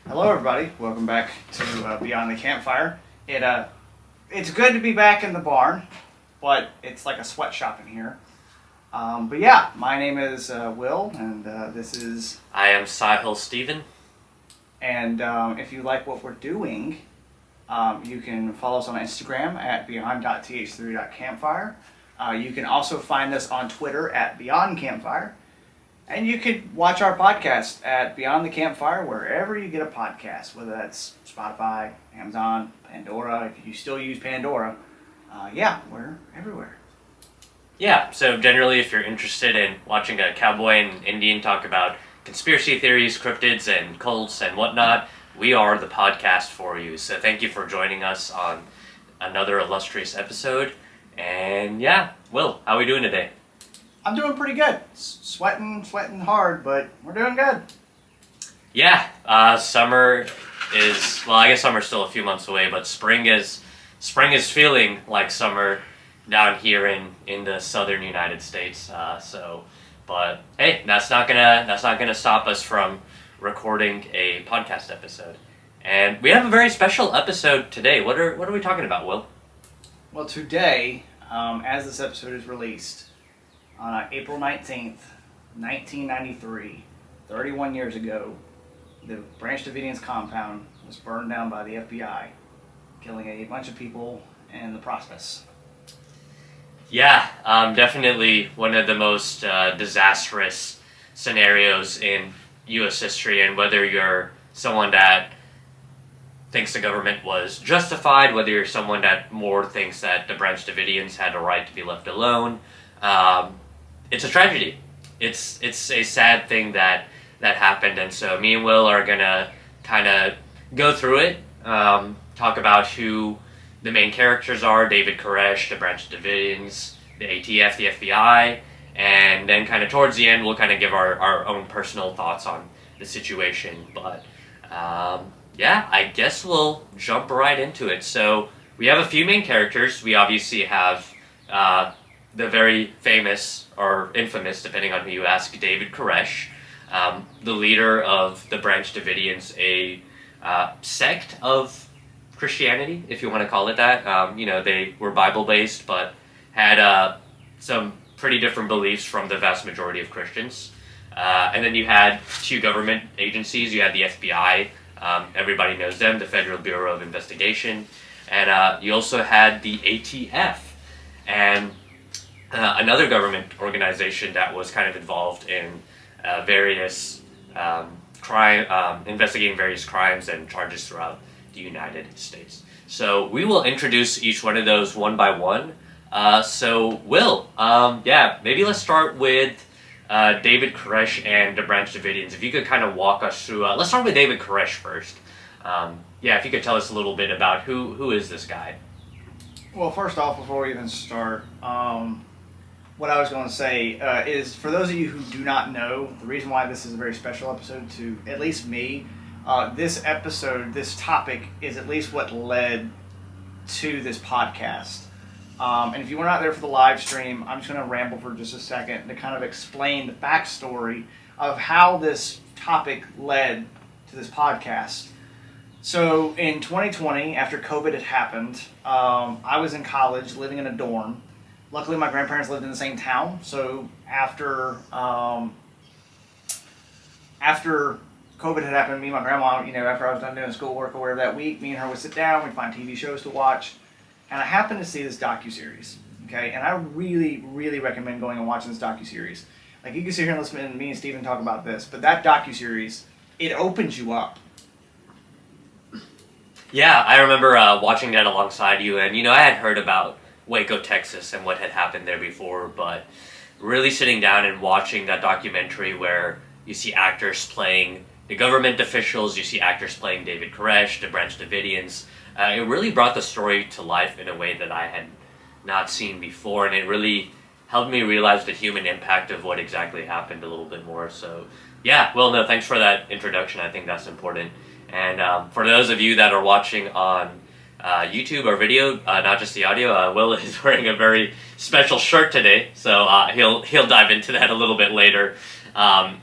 Hello, everybody. Welcome back to Beyond the Campfire. It's good to be back in the barn, but it's like a sweatshop in here. But yeah, my name is Will, and this is... I am Sahil Steven. And if you like what we're doing, you can follow us on Instagram at beyond.th3.campfire. You can also find us on Twitter at Beyond Campfire. And you could watch our podcast at Beyond the Campfire wherever you get a podcast, whether that's Spotify, Amazon, Pandora. If you still use Pandora, we're everywhere. Yeah, so generally if you're interested in watching a cowboy and Indian talk about conspiracy theories, cryptids, and cults and whatnot, we are the podcast for you. So thank you for joining us on another illustrious episode. And yeah, Will, how are we doing today? I'm doing pretty good. Sweating hard, but we're doing good. Yeah, summer is, well, I guess summer's still a few months away, but spring is feeling like summer down here in the southern United States. But hey, that's not gonna stop us from recording a podcast episode. And we have a very special episode today. What are we talking about, Will? Well, today, as this episode is released, on April 19th, 1993, 31 years ago, the Branch Davidians compound was burned down by the FBI, killing a bunch of people in the process. Yeah, definitely one of the most disastrous scenarios in U.S. history, and whether you're someone that thinks the government was justified, whether you're someone that more thinks that the Branch Davidians had a right to be left alone, it's a tragedy. It's a sad thing that happened, and so me and Will are gonna kind of go through it, talk about who the main characters are: David Koresh, the Branch Davidians, the ATF, the FBI, and then kind of towards the end we'll kind of give our own personal thoughts on the situation. But I guess we'll jump right into it. So we have a few main characters. We obviously have the very famous, or infamous, depending on who you ask, David Koresh, the leader of the Branch Davidians, a sect of Christianity, if you want to call it that. They were Bible-based, but had some pretty different beliefs from the vast majority of Christians. And then you had two government agencies. You had the FBI, everybody knows them, the Federal Bureau of Investigation, and you also had the ATF, and another government organization that was kind of involved in various investigating various crimes and charges throughout the United States. So we will introduce each one of those one by one. So Will, maybe let's start with David Koresh and the Branch Davidians. If you could kind of walk us through, let's start with David Koresh first. If you could tell us a little bit about who is this guy. Well, first off, before we even start, what I was going to say is, for those of you who do not know, the reason why this is a very special episode to at least me, this topic is at least what led to this podcast. And if you were not there for the live stream, I'm just going to ramble for just a second to kind of explain the backstory of how this topic led to this podcast. So in 2020, after COVID had happened, I was in college living in a dorm. Luckily, my grandparents lived in the same town, so after COVID had happened, me and my grandma, after I was done doing schoolwork or whatever that week, me and her would sit down, we'd find TV shows to watch, and I happened to see this docuseries, okay? And I really, really recommend going and watching this docuseries. Like, you can sit here and listen to me and Steven talk about this, but that docuseries, it opens you up. Yeah, I remember watching that alongside you, and I had heard about Waco, Texas, and what had happened there before, but really sitting down and watching that documentary where you see actors playing the government officials, you see actors playing David Koresh, the Branch Davidians, it really brought the story to life in a way that I had not seen before, and it really helped me realize the human impact of what exactly happened a little bit more. So thanks for that introduction. I think that's important. And for those of you that are watching on YouTube or video, not just the audio, Will is wearing a very special shirt today, so he'll dive into that a little bit later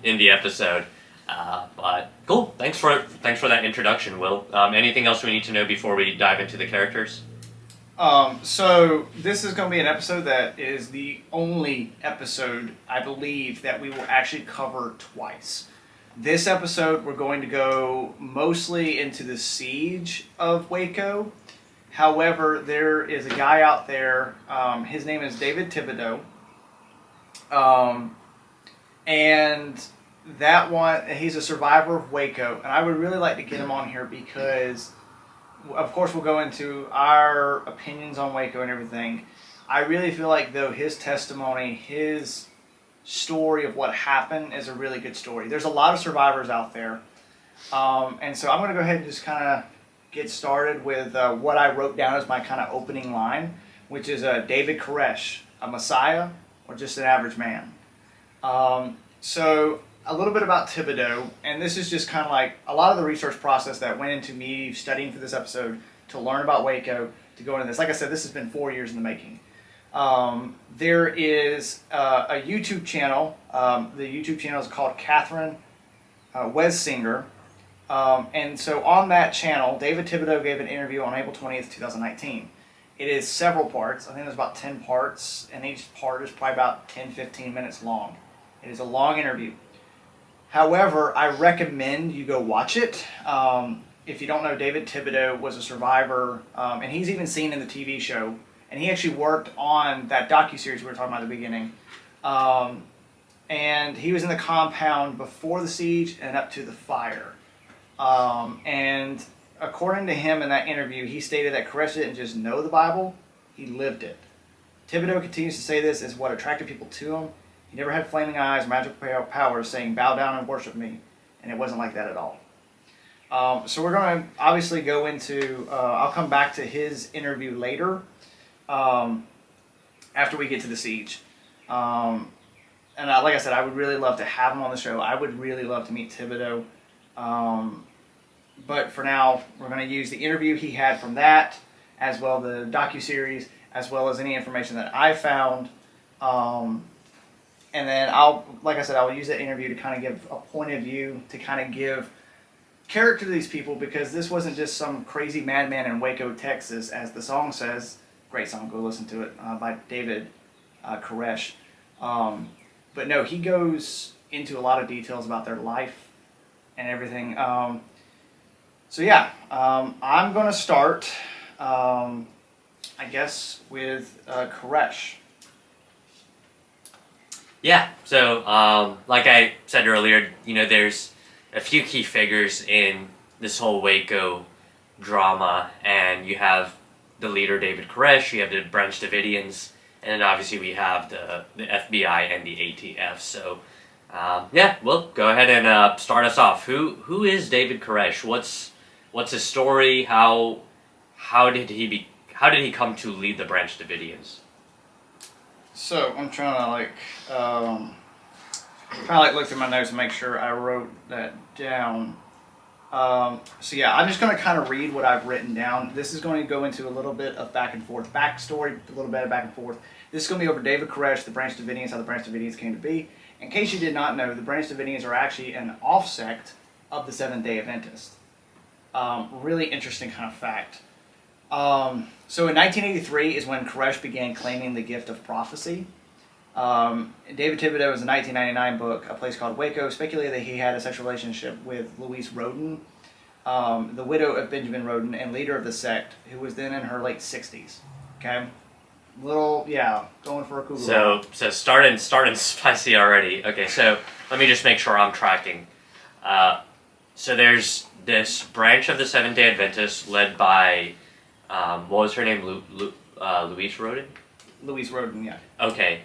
in the episode. But cool. Thanks for that introduction, Will. Anything else we need to know before we dive into the characters? So this is going to be an episode that is the only episode, I believe, that we will actually cover twice. This episode, we're going to go mostly into the siege of Waco. However, there is a guy out there, his name is David Thibodeau, and that one, he's a survivor of Waco, and I would really like to get him on here because, of course, we'll go into our opinions on Waco and everything. I really feel like, though, his testimony, his story of what happened is a really good story. There's a lot of survivors out there, and so I'm going to go ahead and just kind of get started with what I wrote down as my kind of opening line, which is David Koresh, a Messiah or just an average man. So a little bit about Thibodeau, and this is just kind of like a lot of the research process that went into me studying for this episode to learn about Waco, to go into this. Like I said, this has been 4 years in the making. There is a YouTube channel. The YouTube channel is called Catherine Wesinger. And so on that channel, David Thibodeau gave an interview on April 20th, 2019. It is several parts. I think there's about 10 parts, and each part is probably about 10-15 minutes long. It is a long interview. However, I recommend you go watch it. If you don't know, David Thibodeau was a survivor, and he's even seen in the TV show. And he actually worked on that docuseries we were talking about at the beginning. And he was in the compound before the siege and up to the fire. And according to him in that interview, he stated that Koresh didn't just know the Bible, he lived it. Thibodeau continues to say this is what attracted people to him. He never had flaming eyes, magical powers saying, bow down and worship me. And it wasn't like that at all. So we're going to obviously go into, I'll come back to his interview later, after we get to the siege. And like I said, I would really love to have him on the show. I would really love to meet Thibodeau. But for now, we're going to use the interview he had from that, as well the docuseries, as well as any information that I found. And then like I said, I'll use that interview to kind of give a point of view, to kind of give character to these people, because this wasn't just some crazy madman in Waco, Texas, as the song says. Great song, go listen to it, by David Koresh. But no, he goes into a lot of details about their life and everything. So yeah, I'm going to start, I guess, with Koresh. Yeah, so like I said earlier, there's a few key figures in this whole Waco drama, and you have the leader David Koresh, you have the Branch Davidians, and then obviously we have the FBI and the ATF. So yeah, well, go ahead and start us off. Who is David Koresh? What's his story? How did he come to lead the Branch Davidians? So I'm trying to look through my notes and make sure I wrote that down. So yeah, I'm just going to kind of read what I've written down. This is going to go into a little bit of back and forth backstory, a little bit of back and forth. This is going to be over David Koresh, the Branch Davidians, how the Branch Davidians came to be. In case you did not know, the Branch Davidians are actually an offsect of the Seventh-day Adventists. Really interesting kind of fact. So in 1983 is when Koresh began claiming the gift of prophecy. David Thibodeau, in a 1999 book, A Place Called Waco, speculated that he had a sexual relationship with Louise Roden, the widow of Benjamin Roden and leader of the sect, who was then in her late 60s. Okay? Going for a cougar. So starting spicy already. Okay, so let me just make sure I'm tracking. So there's this branch of the Seventh-day Adventists led by, what was her name? Louise Roden? Louise Roden, yeah. Okay.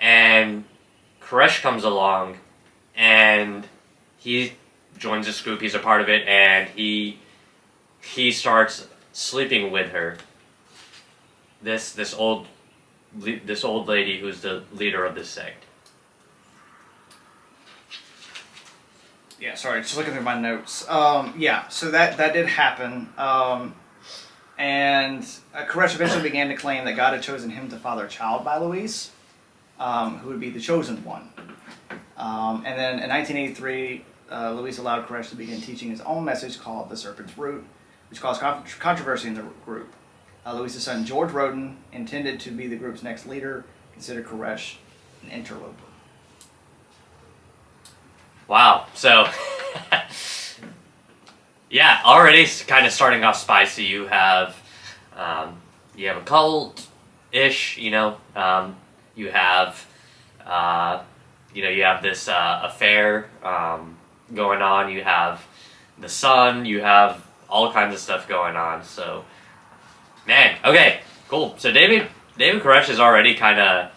And Koresh comes along, and he joins this group. He's a part of it, and he starts sleeping with her. This old lady who's the leader of this sect. Yeah, sorry, just looking through my notes. So that did happen. And Koresh eventually began to claim that God had chosen him to father a child by Louise, who would be the chosen one. And then in 1983, Luis allowed Koresh to begin teaching his own message called The Serpent's Root, which caused controversy in the group. Luis's son George Roden, intended to be the group's next leader, considered Koresh an interloper. Wow. So, yeah, already kind of starting off spicy. You have a cult-ish, you have, you have this affair going on. You have the son. You have all kinds of stuff going on. So, man, okay, cool. So David Koresh is already kind of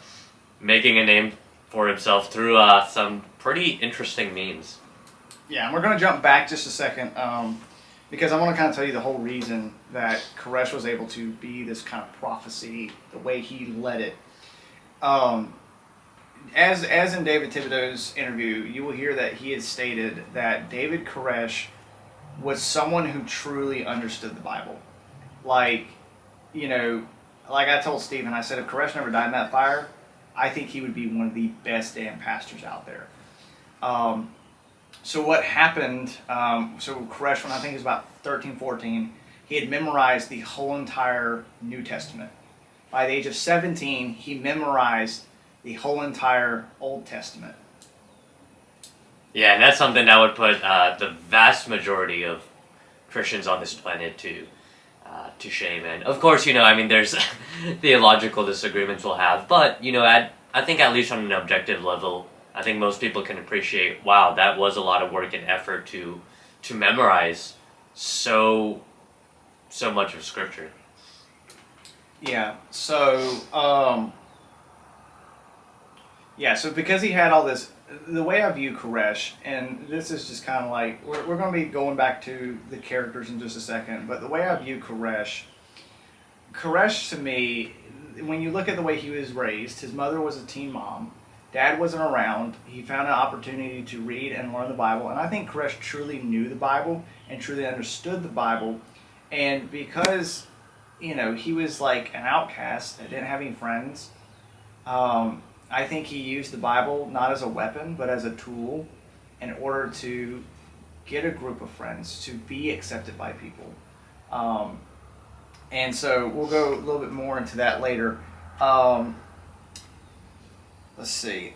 making a name for himself through some pretty interesting memes. Yeah, and we're going to jump back just a second because I want to kind of tell you the whole reason that Koresh was able to be this kind of prophecy, the way he led it. As in David Thibodeau's interview, you will hear that he had stated that David Koresh was someone who truly understood the Bible. Like I told Stephen, I said, if Koresh never died in that fire, I think he would be one of the best damn pastors out there. So what happened, so Koresh, when I think he was about 13, 14, he had memorized the whole entire New Testament. By the age of 17, he memorized the whole entire Old Testament. Yeah, and that's something that would put the vast majority of Christians on this planet to shame. And of course, there's theological disagreements we'll have, but I think at least on an objective level, I think most people can appreciate, wow, that was a lot of work and effort to memorize so much of Scripture. Yeah. So so because he had all this, the way I view Koresh, and this is just kind of like, we're going to be going back to the characters in just a second, but the way I view Koresh to me, when you look at the way he was raised, his mother was a teen mom, dad wasn't around, he found an opportunity to read and learn the Bible, and I think Koresh truly knew the Bible and truly understood the Bible, and because, he was like an outcast that didn't have any friends, I think he used the Bible not as a weapon, but as a tool in order to get a group of friends, to be accepted by people. And so we'll go a little bit more into that later. Let's see.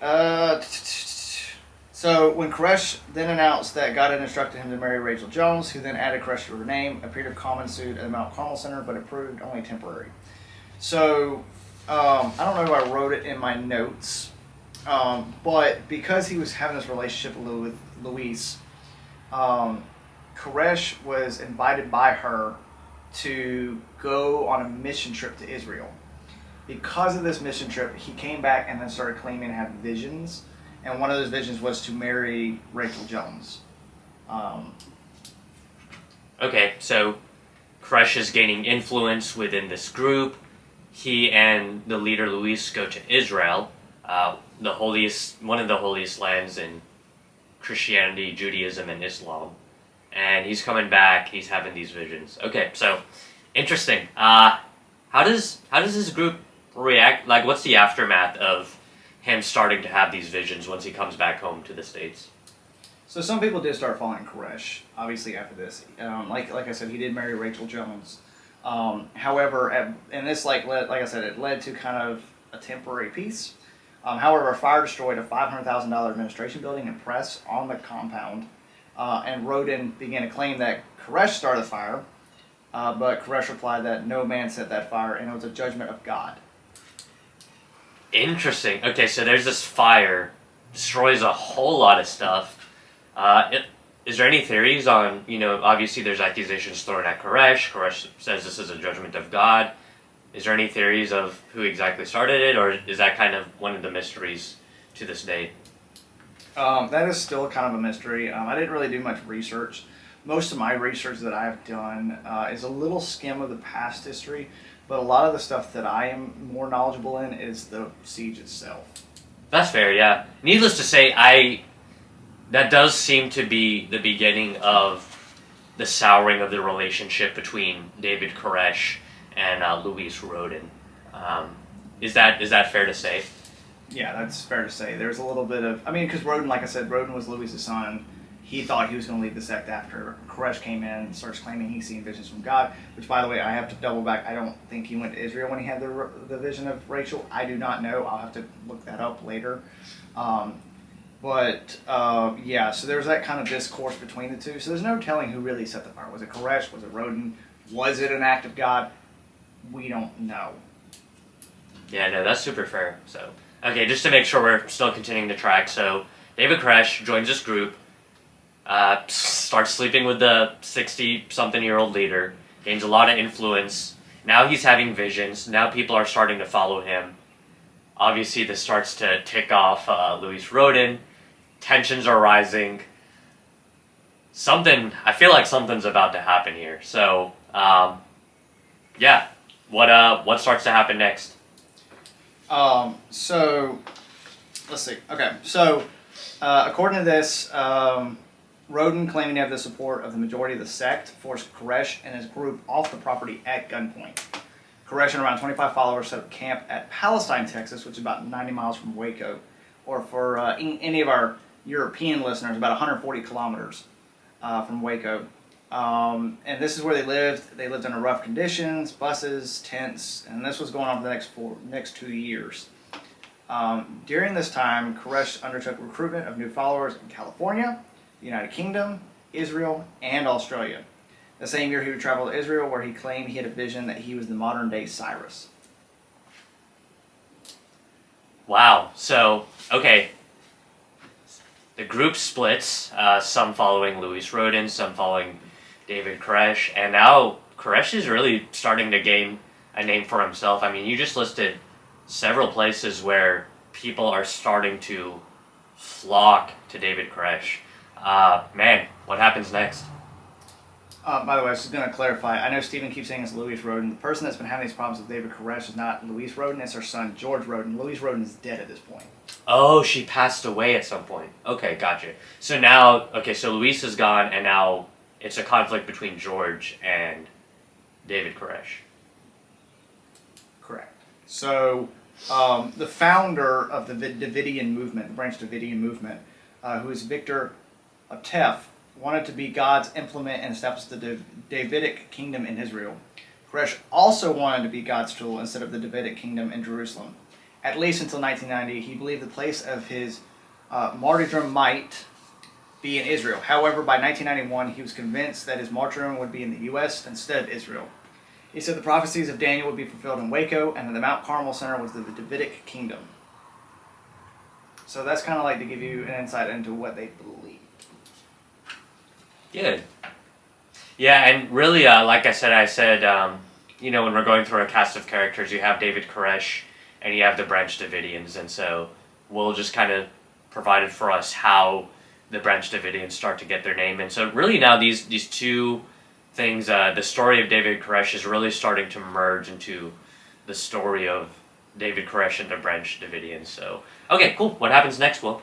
So when Koresh then announced that God had instructed him to marry Rachel Jones, who then added Koresh to her name, appeared a common suit at the Mount Carmel Center, but it proved only temporary. So I don't know if I wrote it in my notes, but because he was having this relationship with Luis, Koresh was invited by her to go on a mission trip to Israel. Because of this mission trip, he came back and then started claiming to have visions, and one of those visions was to marry Rachel Jones. Okay, so Koresh is gaining influence within this group. He and the leader Luis go to Israel, one of the holiest lands in Christianity, Judaism, and Islam. And he's coming back. He's having these visions. Okay, so interesting. How does this group react? Like, what's the aftermath of him starting to have these visions once he comes back home to the States? So some people did start following Koresh, obviously, after this. Like I said, he did marry Rachel Jones. However, and this, like I said, it led to kind of a temporary peace. However, a fire destroyed a $500,000 administration building and press on the compound, and Roden began to claim that Koresh started the fire, but Koresh replied that no man set that fire, and it was a judgment of God. Interesting. Okay, so there's this fire, destroys a whole lot of stuff. Is there any theories on, obviously there's accusations thrown at Koresh. Koresh says this is a judgment of God. Is there any theories of who exactly started it, or is that kind of one of the mysteries to this day? That is still kind of a mystery. I didn't really do much research. Most of my research that I've done is a little skim of the past history, but a lot of the stuff that I am more knowledgeable in is the siege itself. That's fair, yeah. Needless to say, that does seem to be the beginning of the souring of the relationship between David Koresh and Luis Roden. Is that fair to say? Yeah, that's fair to say. There's a little bit of, because Roden, like I said, Roden was Luis' son. he thought he was going to lead the sect after Koresh came in and starts claiming he's seen visions from God, which, by the way, I have to double back. I don't think he went to Israel when he had the vision of Rachel. I do not know. I'll have to look that up later. Yeah, so there's that kind of discourse between the two. So there's no telling who really set the fire. Was it Koresh? Was it Roden? Was it an act of God? We don't know. Yeah, no, that's super fair. So, okay, just to make sure we're still continuing the track. So, David Koresh joins this group, starts sleeping with the 60-something-year-old leader, gains a lot of influence. Now he's having visions. Now people are starting to follow him. Obviously, this starts to tick off Louis Roden. Tensions are rising. I feel like something's about to happen here. So, yeah, what starts to happen next? So, let's see. Okay, so, according to this, Roden, claiming to have the support of the majority of the sect, forced Koresh and his group off the property at gunpoint. Koresh and around 25 followers set up camp at Palestine, Texas, which is about 90 miles from Waco, or for any of our European listeners, about 140 kilometers from Waco. And this is where they lived. They lived under rough conditions, buses, tents, and this was going on for the next 2 years. During this time, Koresh undertook recruitment of new followers in California, the United Kingdom, Israel, and Australia. The same year he would travel to Israel, where he claimed he had a vision that he was the modern-day Cyrus. Wow. So, okay. The group splits, some following Louis Roden, some following David Koresh, and now Koresh is really starting to gain a name for himself. I mean, you just listed several places where people are starting to flock to David Koresh. Man, what happens next? By the way, I was just going to clarify. I know Stephen keeps saying it's Louis Roden. The person that's been having these problems with David Koresh is not Louis Roden. It's her son, George Roden. Louis Roden is dead at this point. Oh, she passed away at some point. Okay, gotcha. So now, so Louise is gone, and now it's a conflict between George and David Koresh. Correct. So, the founder of the Davidian movement, the Branch Davidian movement, who is Victor Aptef, wanted to be God's implement and establish the Davidic kingdom in Israel. Koresh also wanted to be God's tool instead of the Davidic kingdom in Jerusalem. At least until 1990, he believed the place of his martyrdom might be in Israel. However, by 1991, he was convinced that his martyrdom would be in the U.S. instead of Israel. He said the prophecies of Daniel would be fulfilled in Waco, and that the Mount Carmel Center was the Davidic kingdom. So that's kind of like to give you an insight into what they believe. Good. Yeah, and really, like I said, when we're going through a cast of characters, you have David Koresh and you have the Branch Davidians, and so we'll just kind of provided for us how the Branch Davidians start to get their name. And so really now these two things, the story of David Koresh is really starting to merge into the story of David Koresh and the Branch Davidians. So, okay, cool. What happens next, Will?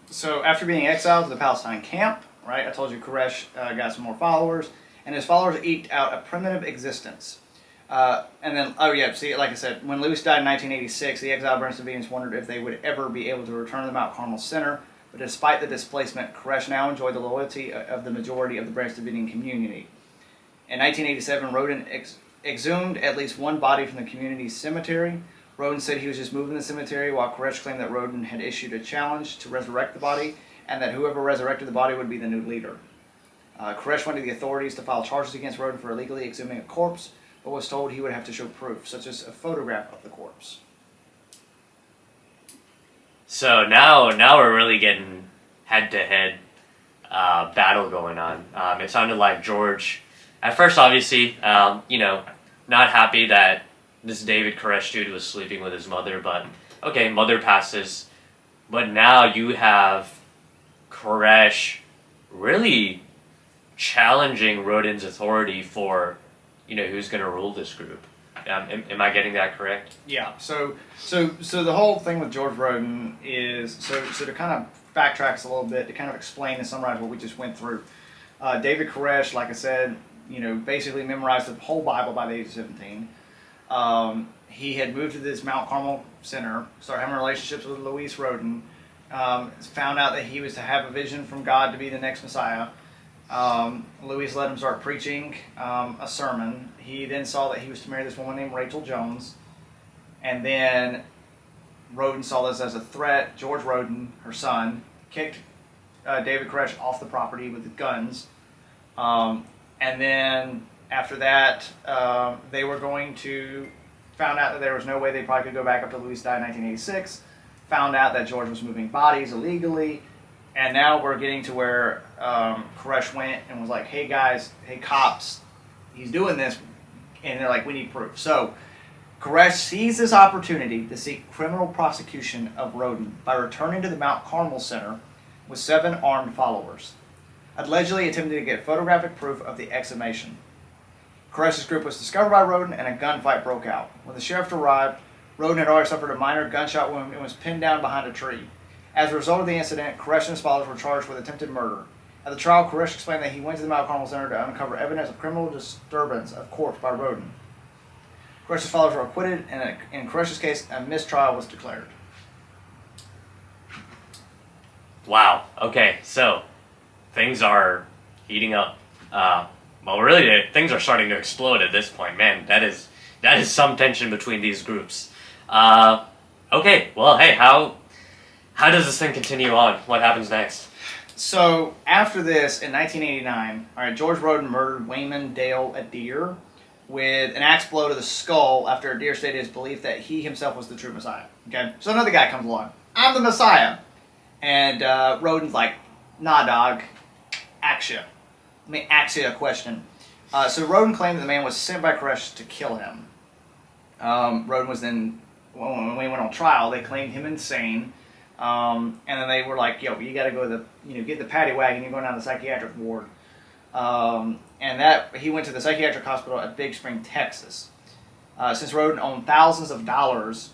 So after being exiled to the Palestine camp, right, I told you Koresh got some more followers, and his followers eked out a primitive existence. And then, like I said, when Louis died in 1986, the exiled Branch Davidians wondered if they would ever be able to return to the Mount Carmel Center. But despite the displacement, Koresh now enjoyed the loyalty of the majority of the Branch Davidian community. In 1987, Roden exhumed at least one body from the community's cemetery. Roden said he was just moving the cemetery, while Koresh claimed that Roden had issued a challenge to resurrect the body, and that whoever resurrected the body would be the new leader. Koresh went to the authorities to file charges against Roden for illegally exhuming a corpse, but was told he would have to show proof, such as a photograph of the corpse. So now we're really getting head-to-head battle going on. It sounded like George, at first obviously, not happy that this David Koresh dude was sleeping with his mother, but okay, mother passes. But now you have Koresh really challenging Roden's authority for, who's going to rule this group. Am I getting that correct? Yeah. So the whole thing with George Roden is so to kind of backtrack us a little bit to kind of explain and summarize what we just went through. David Koresh, like I said, basically memorized the whole Bible by the age of 17. He had moved to this Mount Carmel Center, started having relationships with Louis Roden. found out that he was to have a vision from God to be the next Messiah. Louise let him start preaching a sermon. He then saw that he was to marry this woman named Rachel Jones. And then Roden saw this as a threat. George Roden, her son, kicked David Koresh off the property with the guns. And then after that, they were going to, found out that there was no way they probably could go back up to Louise died in 1986. Found out that George was moving bodies illegally. And now we're getting to where Koresh went and was like, hey guys, hey cops, he's doing this. And they're like, we need proof. So Koresh seized this opportunity to seek criminal prosecution of Roden by returning to the Mount Carmel Center with 7 armed followers, allegedly attempting to get photographic proof of the exhumation. Koresh's group was discovered by Roden and a gunfight broke out. When the sheriff arrived, Roden had already suffered a minor gunshot wound and was pinned down behind a tree. As a result of the incident, Koresh and his followers were charged with attempted murder. At the trial, Koresh explained that he went to the Mount Carmel Center to uncover evidence of criminal disturbance of corpse by Roden. Koresh's followers were acquitted, and in Koresh's case, a mistrial was declared. Wow. Okay, so things are heating up. Well, really, things are starting to explode at this point. Man, that is some tension between these groups. Okay, well, hey, how does this thing continue on? What happens next? So after this, in 1989, all right, George Roden murdered Wayman Dale, a deer, with an axe blow to the skull after a deer stated his belief that he himself was the true Messiah. Okay, so another guy comes along. I'm the Messiah. And Roden's like, nah, dog. Axe you. Let me ask you a question. So Roden claimed that the man was sent by Koresh to kill him. Roden was then, when we went on trial, they claimed him insane. And then they were like, yo, you got to go to get the paddy wagon, you're going down to the psychiatric ward. And that he went to the psychiatric hospital at Big Spring, Texas. Since Roden owned thousands of dollars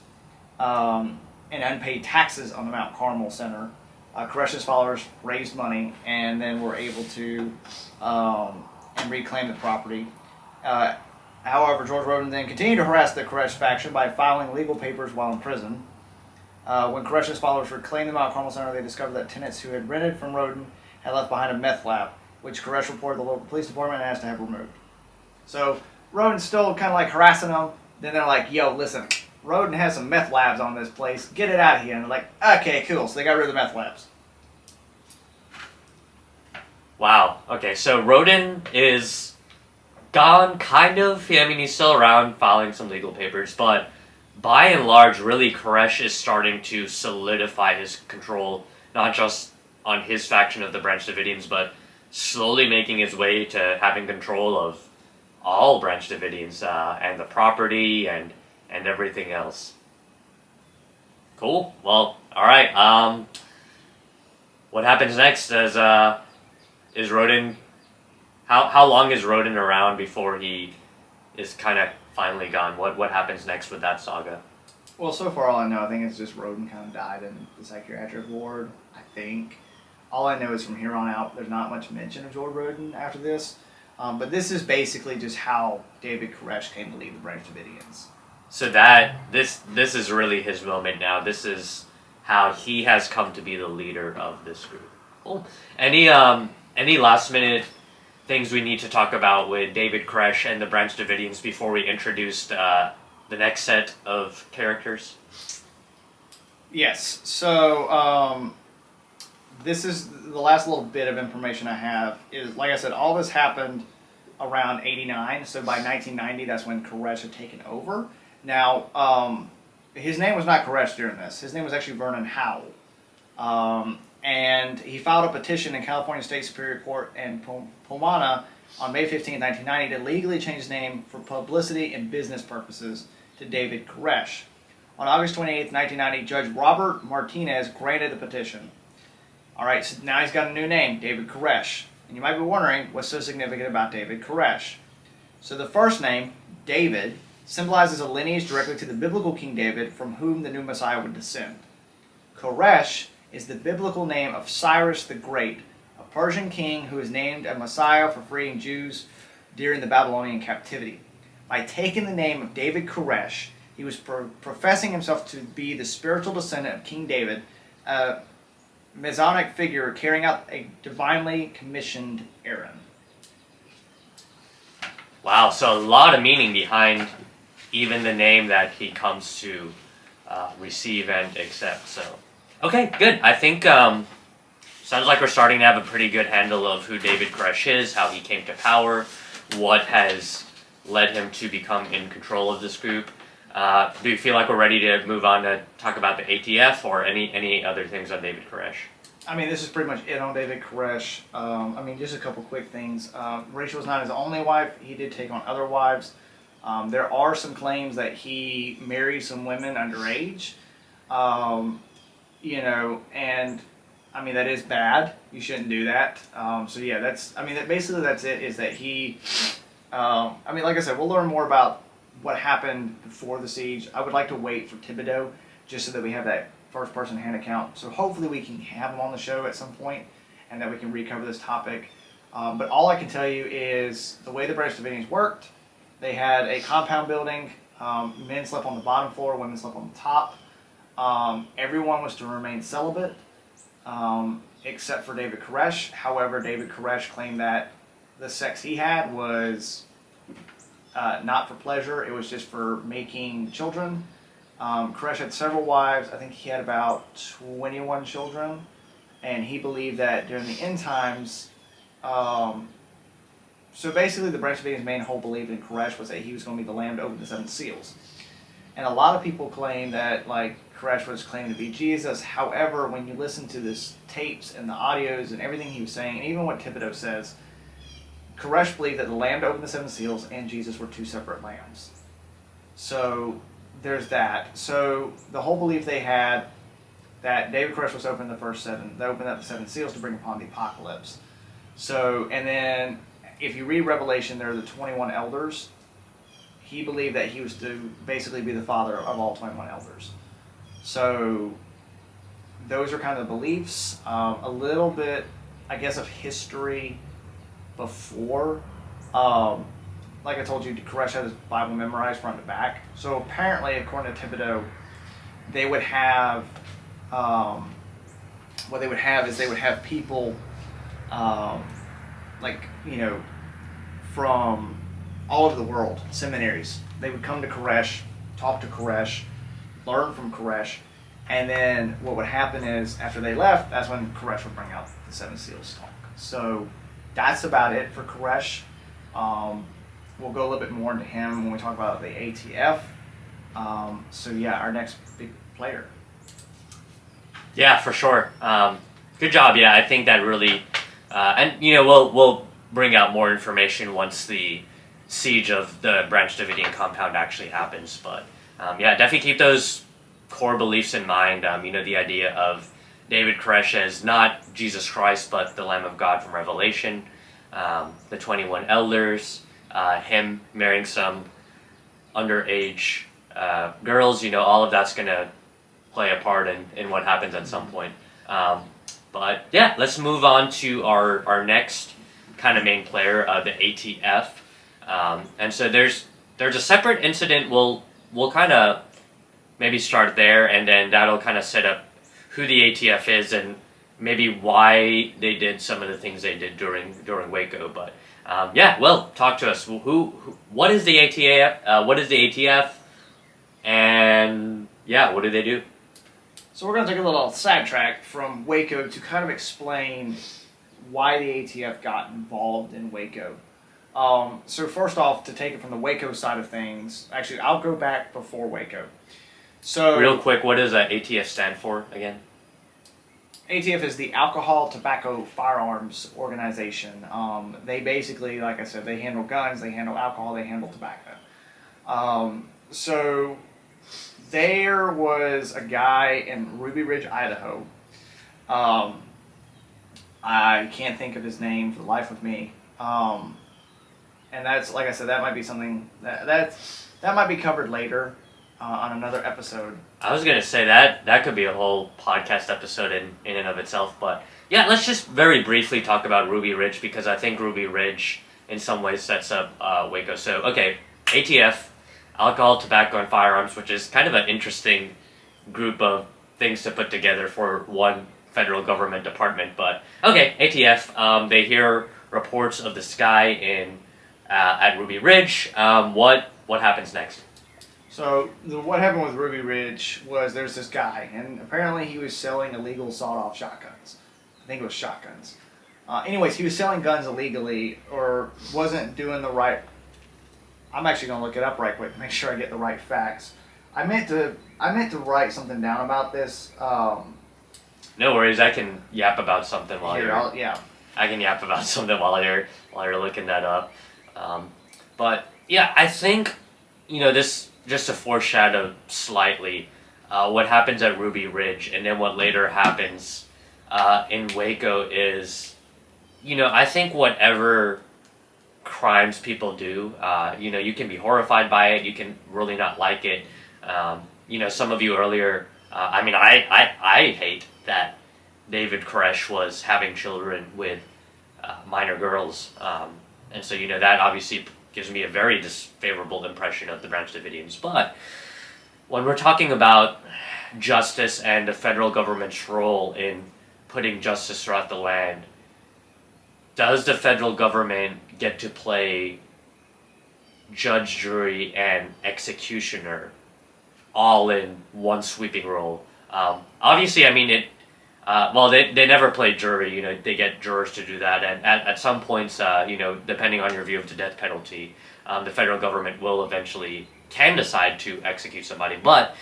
in unpaid taxes on the Mount Carmel Center, Koresh's followers raised money and then were able to and reclaim the property. However, George Roden then continued to harass the Koresh faction by filing legal papers while in prison. When Koresh's followers reclaimed the Mount Carmel Center, they discovered that tenants who had rented from Roden had left behind a meth lab, which Koresh reported to the local police department and asked to have removed. So Roden's still kind of like harassing them. Then they're like, yo, listen, Roden has some meth labs on this place. Get it out of here. And they're like, okay, cool. So they got rid of the meth labs. Wow. Okay, so Roden is gone, kind of. I mean, he's still around filing some legal papers, but by and large, really, Koresh is starting to solidify his control, not just on his faction of the Branch Davidians, but slowly making his way to having control of all Branch Davidians and the property and everything else. Cool. Well, all right. What happens next? Is Roden? How long is Roden around before he is kind of finally gone? What happens next with that saga? Well, so far all I know, I think it's just Roden kind of died in the psychiatric ward, I think. All I know is from here on out, there's not much mention of George Roden after this. But this is basically just how David Koresh came to lead the Branch Davidians. So this is really his moment now. This is how he has come to be the leader of this group. Cool. Any last minute things we need to talk about with David Koresh and the Branch Davidians before we introduce the next set of characters? Yes. So this is the last little bit of information I have. Is like I said, all this happened around '89. So by 1990, that's when Koresh had taken over. Now, his name was not Koresh during this. His name was actually Vernon Howell. And he filed a petition in California State Superior Court in Pomona on May 15, 1990 to legally change his name for publicity and business purposes to David Koresh. On August 28, 1990, Judge Robert Martinez granted the petition. All right, so now he's got a new name, David Koresh. And you might be wondering what's so significant about David Koresh. So the first name, David, symbolizes a lineage directly to the biblical King David from whom the new Messiah would descend. Koresh is the biblical name of Cyrus the Great, a Persian king who was named a Messiah for freeing Jews during the Babylonian captivity. By taking the name of David Koresh, he was professing himself to be the spiritual descendant of King David, Masonic figure carrying out a divinely commissioned errand. Wow, so a lot of meaning behind even the name that he comes to receive and accept. So, okay, good. I think sounds like we're starting to have a pretty good handle of who David Koresh is, how he came to power, what has led him to become in control of this group. Do you feel like we're ready to move on to talk about the ATF or any other things on David Koresh? I mean, this is pretty much it on David Koresh. I mean, just a couple quick things. Rachel was not his only wife. He did take on other wives. There are some claims that he married some women underage. You know, and I mean, that is bad. You shouldn't do that. So yeah, basically that's it, is that he, I mean, like I said, we'll learn more about what happened before the siege. I would like to wait for Thibodeau, just so that we have that first-person hand account. So hopefully we can have him on the show at some point, and that we can recover this topic. But all I can tell you is the way the Branch Davidians worked, they had a compound building. Men slept on the bottom floor, women slept on the top. Everyone was to remain celibate, except for David Koresh. However, David Koresh claimed that the sex he had was not for pleasure, it was just for making children. Koresh had several wives. I think he had about 21 children, and he believed that during the end times, so basically the Branch Davidians' main whole belief in Koresh was that he was going to be the Lamb to open the 7 seals. And a lot of people claim that, like, Koresh was claiming to be Jesus. However, when you listen to this tapes and the audios and everything he was saying, and even what Thibodeau says, Koresh believed that the Lamb to open the 7 seals and Jesus were 2 separate lambs. So there's that. So the whole belief they had that David Koresh was opening the first 7, they opened up the 7 seals to bring upon the apocalypse. So, and then if you read Revelation, there are the 21 elders. He believed that he was to basically be the father of all 21 elders. So those are kind of the beliefs. A little bit, I guess, of history before. Like I told you, Koresh had his Bible memorized front to back. So apparently, according to Thibodeau, they would have, what they would have is they would have people, like, you know, from all over the world, seminaries. They would come to Koresh, talk to Koresh, learn from Koresh, and then what would happen is, after they left, that's when Koresh would bring out the 7 seals talk. So that's about it for Koresh. We'll go a little bit more into him when we talk about the ATF. So yeah, our next big player. Yeah, for sure. Good job. Yeah, I think that really, and you know, we'll bring out more information once the siege of the Branch Davidian compound actually happens. But yeah, definitely keep those core beliefs in mind. You know, the idea of David Koresh as not Jesus Christ, but the Lamb of God from Revelation, the 21 elders, him marrying some underage girls. You know, all of that's going to play a part in what happens at some point. But yeah, let's move on to our next kind of main player, the ATF. And so there's a separate incident. We'll kind of maybe start there, and then that'll kind of set up who the ATF is and maybe why they did some of the things they did during Waco. But yeah, well, talk to us. What is the ATF? What is the ATF? And yeah, what do they do? So we're going to take a little sidetrack from Waco to kind of explain why the ATF got involved in Waco. So first off, to take it from the Waco side of things, actually, I'll go back before Waco. So real quick, what does ATF stand for again? ATF is the Alcohol, Tobacco, Firearms Organization. They basically, like I said, they handle guns, they handle alcohol, they handle tobacco. So there was a guy in Ruby Ridge, Idaho. I can't think of his name for the life of me. And that's, like I said, that might be something that might be covered later on another episode. I was going to say that could be a whole podcast episode in and of itself. But yeah, let's just very briefly talk about Ruby Ridge, because I think Ruby Ridge in some ways sets up Waco. So, okay, ATF, Alcohol, Tobacco, and Firearms, which is kind of an interesting group of things to put together for one federal government department. But okay, ATF. They hear reports of this guy in at Ruby Ridge. What happens next? So what happened with Ruby Ridge was there's this guy, and apparently he was selling illegal sawed-off shotguns. I think it was shotguns. Anyways, he was selling guns illegally, or wasn't doing the right. I'm actually gonna look it up right quick to make sure I get the right facts. I meant to write something down about this. No worries, I can yap about something while yeah. I can yap about something while you're looking that up. But yeah, I think this just to foreshadow slightly what happens at Ruby Ridge, and then what later happens in Waco is, I think whatever crimes people do, you can be horrified by it, you can really not like it. Some of you earlier, I hate that David Koresh was having children with minor girls, and so that obviously gives me a very disfavorable impression of the Branch Davidians. But when we're talking about justice and the federal government's role in putting justice throughout the land, does the federal government get to play judge, jury, and executioner all in one sweeping role? Obviously, they never play jury. They get jurors to do that, and at some points, depending on your view of the death penalty, the federal government will eventually can decide to execute somebody. But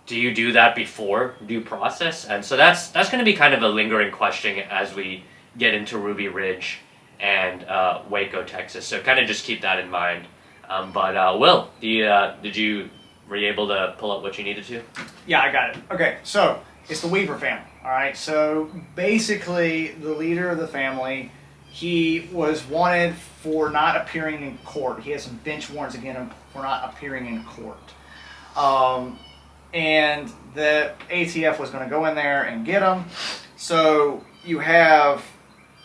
do you do that before due process? And so that's going to be kind of a lingering question as we get into Ruby Ridge and Waco, Texas. So kind of just keep that in mind. But Will, were you able to pull up what you needed to? Yeah, I got it. Okay, so it's the Weaver family. All right, so basically the leader of the family, he was wanted for not appearing in court. He had some bench warrants against him for not appearing in court. And the ATF was going to go in there and get him. So you have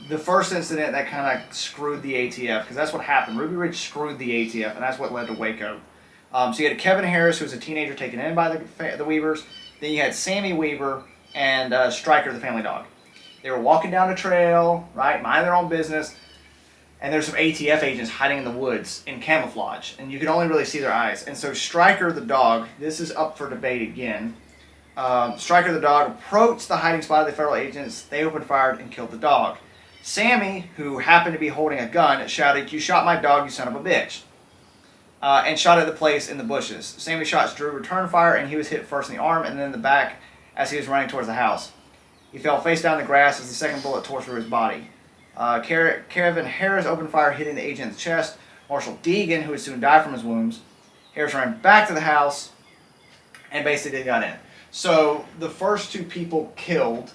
the first incident that kind of screwed the ATF, because that's what happened. Ruby Ridge screwed the ATF, and that's what led to Waco. So you had Kevin Harris, who was a teenager taken in by the Weavers. Then you had Sammy Weaver and Stryker, the family dog. They were walking down a trail, right, minding their own business, and there's some ATF agents hiding in the woods in camouflage, and you can only really see their eyes. And so Stryker, the dog, this is up for debate again. Stryker, the dog, approached the hiding spot of the federal agents. They opened fire and killed the dog. Sammy, who happened to be holding a gun, shouted, "You shot my dog, you son of a bitch," and shot at the place in the bushes. Sammy's shots drew return fire, and he was hit first in the arm and then in the back as he was running towards the house. He fell face down in the grass as the second bullet tore through his body. Kevin Harris opened fire, hitting the agent in the chest. Marshall Deegan, who would soon die from his wounds. Harris ran back to the house and basically got in. So the first two people killed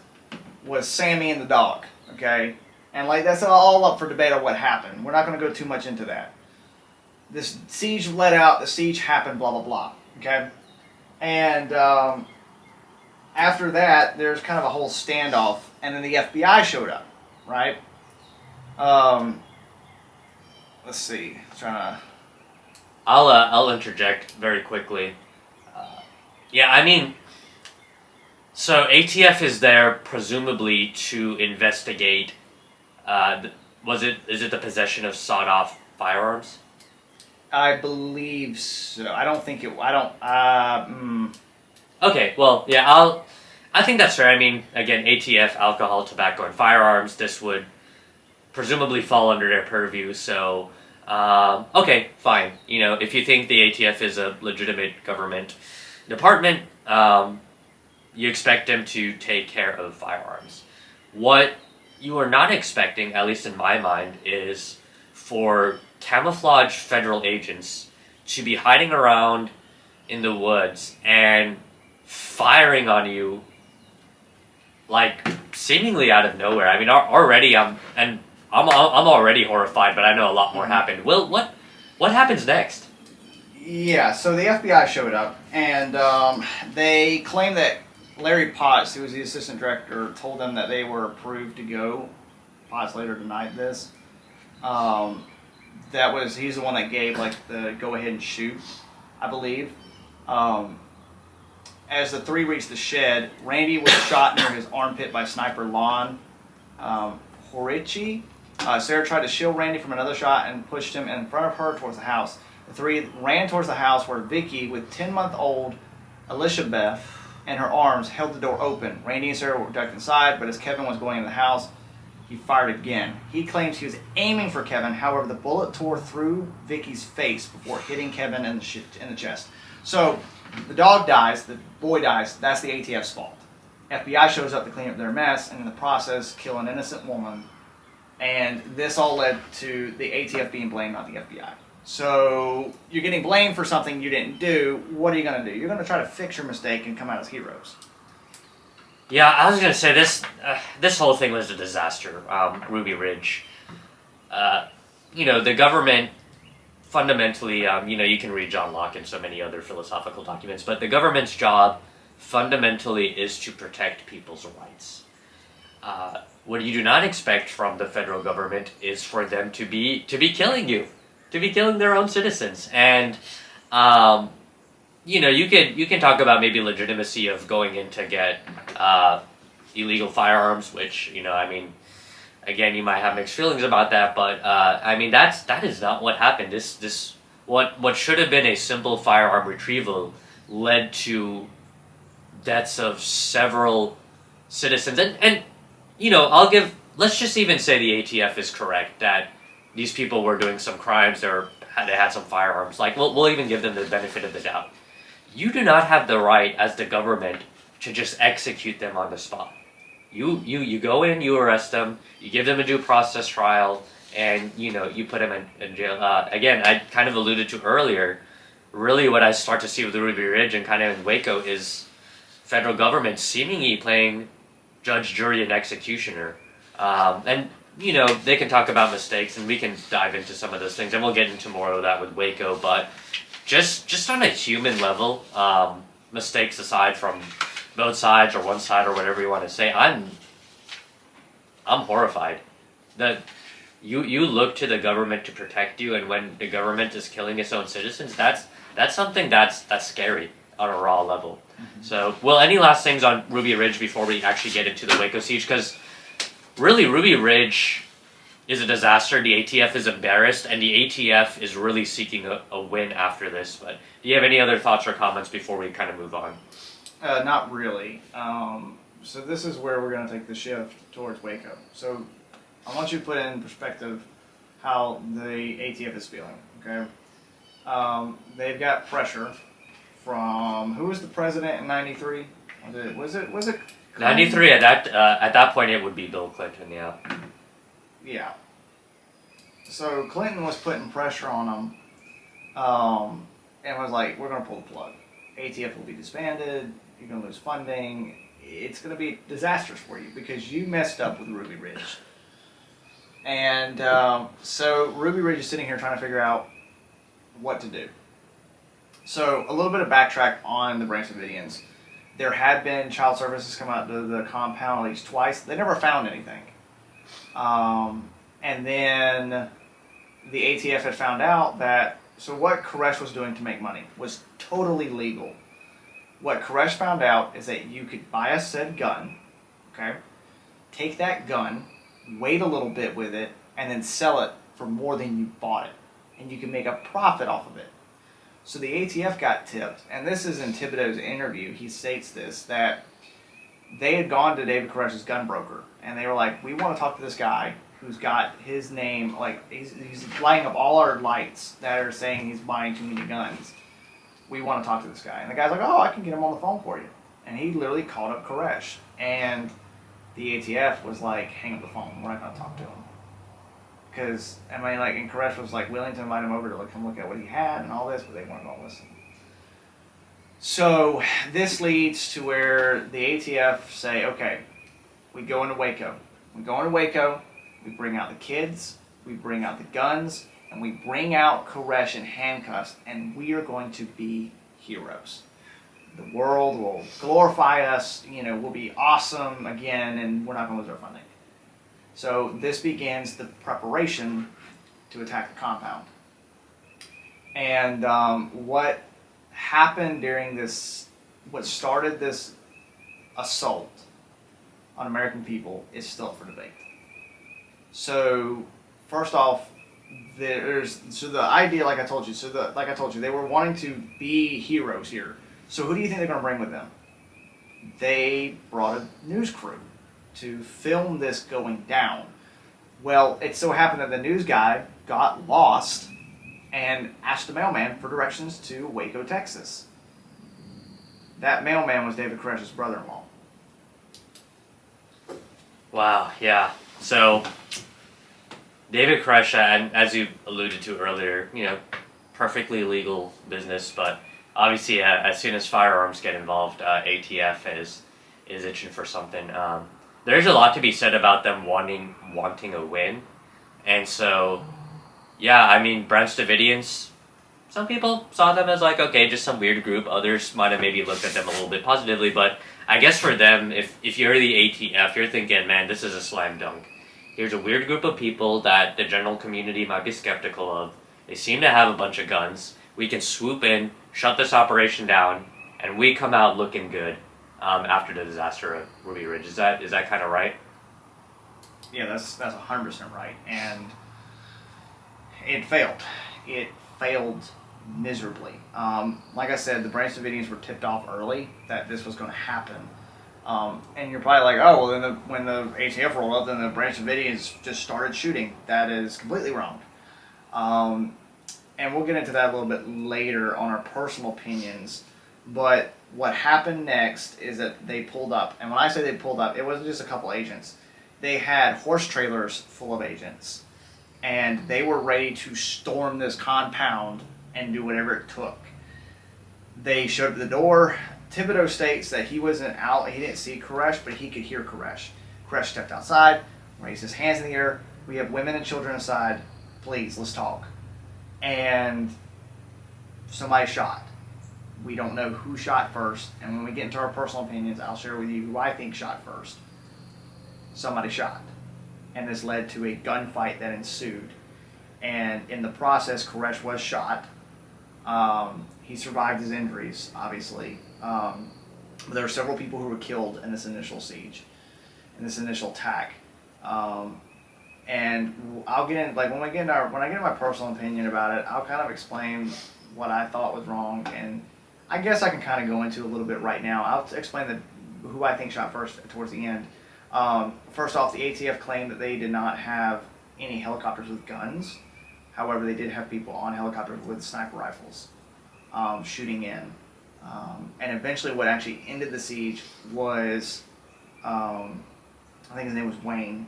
was Sammy and the dog, okay? And that's all up for debate on what happened. We're not going to go too much into that. This siege let out, the siege happened, blah, blah, blah, okay? And after that, there's kind of a whole standoff, and then the FBI showed up, right? Let's see, I'll interject very quickly. So ATF is there presumably to investigate. Is it the possession of sawed-off firearms? I believe so. I don't think it. Okay, well, yeah, I think that's fair. Again, ATF, alcohol, tobacco, and firearms. This would presumably fall under their purview. So, okay, fine. If you think the ATF is a legitimate government department, you expect them to take care of firearms. What you are not expecting, at least in my mind, is for camouflage federal agents to be hiding around in the woods and firing on you seemingly out of nowhere. Already I'm already horrified, but I know a lot more happened. Will, what happens next? Yeah, so the FBI showed up, and they claimed that Larry Potts, who was the assistant director, told them that they were approved to go. Potts later denied this. He's the one that gave the go ahead and shoot, I believe. as the three reached the shed, Randy was shot near his armpit by sniper Lon Horichi. Sarah tried to shield Randy from another shot and pushed him in front of her towards the house. The three ran towards the house where Vicky, with 10-month-old Alicia Beth in her arms, held the door open. Randy and Sarah were ducked inside, but as Kevin was going into the house, he fired again. He claims he was aiming for Kevin. However, the bullet tore through Vicky's face before hitting Kevin in the chest. So the dog dies, the boy dies. That's the ATF's fault. FBI shows up to clean up their mess, and in the process, kill an innocent woman. And this all led to the ATF being blamed, not the FBI. So you're getting blamed for something you didn't do. What are you going to do? You're going to try to fix your mistake and come out as heroes. Yeah, I was going to say this whole thing was a disaster. Ruby Ridge. The government fundamentally, you can read John Locke and so many other philosophical documents, but the government's job fundamentally is to protect people's rights. What you do not expect from the federal government is for them to be killing you, to be killing their own citizens. And you can talk about maybe legitimacy of going in to get illegal firearms, which again, you might have mixed feelings about that, but that is not what happened. What should have been a simple firearm retrieval led to deaths of several citizens, and let's just even say the ATF is correct that these people were doing some crimes or they had some firearms. Like, we'll even give them the benefit of the doubt. You do not have the right as the government to just execute them on the spot. You go in, you arrest them, you give them a due process trial, and you put them in jail. Again, I kind of alluded to earlier, really what I start to see with the Ruby Ridge and kind of in Waco is federal government seemingly playing judge, jury, and executioner. And they can talk about mistakes, and we can dive into some of those things, and we'll get into more of that with Waco, but just on a human level, mistakes aside from both sides or one side or whatever you want to say, I'm horrified that you look to the government to protect you, and when the government is killing its own citizens, that's something that's scary on a raw level. Mm-hmm. So, well, any last things on Ruby Ridge before we actually get into the Waco Siege? Because really, Ruby Ridge is a disaster. The ATF is embarrassed, and the ATF is really seeking a win after this. But do you have any other thoughts or comments before we kind of move on? Not really. So this is where we're going to take the shift towards Waco. So I want you to put in perspective how the ATF is feeling. Okay, they've got pressure from who was the president in '93? Was it Clinton? 93 at that point it would be Bill Clinton. Yeah. Yeah. So Clinton was putting pressure on them, and was like, "We're going to pull the plug. ATF will be disbanded. You're going to lose funding. It's going to be disastrous for you because you messed up with Ruby Ridge." And so Ruby Ridge is sitting here trying to figure out what to do. So a little bit of backtrack on the Branch Davidians. There had been child services come out to the compound at least twice. They never found anything. And then the ATF had found out that, so what Koresh was doing to make money was totally legal. What Koresh found out is that you could buy a said gun, okay, take that gun, wait a little bit with it, and then sell it for more than you bought it. And you can make a profit off of it. So the ATF got tipped, and this is in Thibodeau's interview. He states this, that they had gone to David Koresh's gun broker, and they were like, "We want to talk to this guy who's got his name, like he's lighting up all our lights that are saying he's buying too many guns. We want to talk to this guy." And the guy's like, "Oh, I can get him on the phone for you." And he literally called up Koresh, and the ATF was like, "Hang up the phone. We're not going to talk to him." Because, and Koresh was willing to invite him over to come look at what he had and all this, but they weren't going to listen. So this leads to where the ATF say, "Okay, we go into Waco. We go into Waco, we bring out the kids, we bring out the guns, and we bring out Koresh in handcuffs, and we are going to be heroes. The world will glorify us, we'll be awesome again, and we're not going to lose our funding." So this begins the preparation to attack the compound. And what happened during this what started this assault on American people is still up for debate. So, first off, the idea, like I told you, they were wanting to be heroes here. So who do you think they're going to bring with them? They brought a news crew to film this going down. Well, it so happened that the news guy got lost and asked the mailman for directions to Waco, Texas. That mailman was David Koresh's brother-in-law. Wow, yeah. So, David Koresh, and as you alluded to earlier, perfectly legal business, but obviously as soon as firearms get involved, ATF is itching for something. There's a lot to be said about them wanting a win, and so, yeah, I mean, Branch Davidians, some people saw them as like, okay, just some weird group. Others might have maybe looked at them a little bit positively, but I guess for them, if you're the ATF, you're thinking, man, this is a slam dunk. Here's a weird group of people that the general community might be skeptical of. They seem to have a bunch of guns. We can swoop in, shut this operation down, and we come out looking good after the disaster of Ruby Ridge. Is that kind of right? Yeah, that's 100% right, and it failed. It failed miserably. Like I said, the Branch Davidians were tipped off early that this was going to happen. And you're probably like, oh, well, then when the ATF rolled up, then the Branch Davidians just started shooting. That is completely wrong. And we'll get into that a little bit later on our personal opinions. But what happened next is that they pulled up. And when I say they pulled up, it wasn't just a couple agents. They had horse trailers full of agents. And they were ready to storm this compound and do whatever it took. They showed up at the door. Thibodeau states that he wasn't out, he didn't see Koresh, but he could hear Koresh. Koresh stepped outside, raised his hands in the air. We have women and children inside. Please, let's talk. And somebody shot. We don't know who shot first. And when we get into our personal opinions, I'll share with you who I think shot first. Somebody shot. And this led to a gunfight that ensued. And in the process, Koresh was shot. He survived his injuries, obviously. But there were several people who were killed in this initial siege, in this initial attack. And I'll get in, like when I get into my personal opinion about it, I'll kind of explain what I thought was wrong, and I guess I can kind of go into a little bit right now. I'll explain who I think shot first towards the end. First off, the ATF claimed that they did not have any helicopters with guns. However, they did have people on helicopters with sniper rifles shooting in. And eventually what actually ended the siege was, I think his name was Wayne,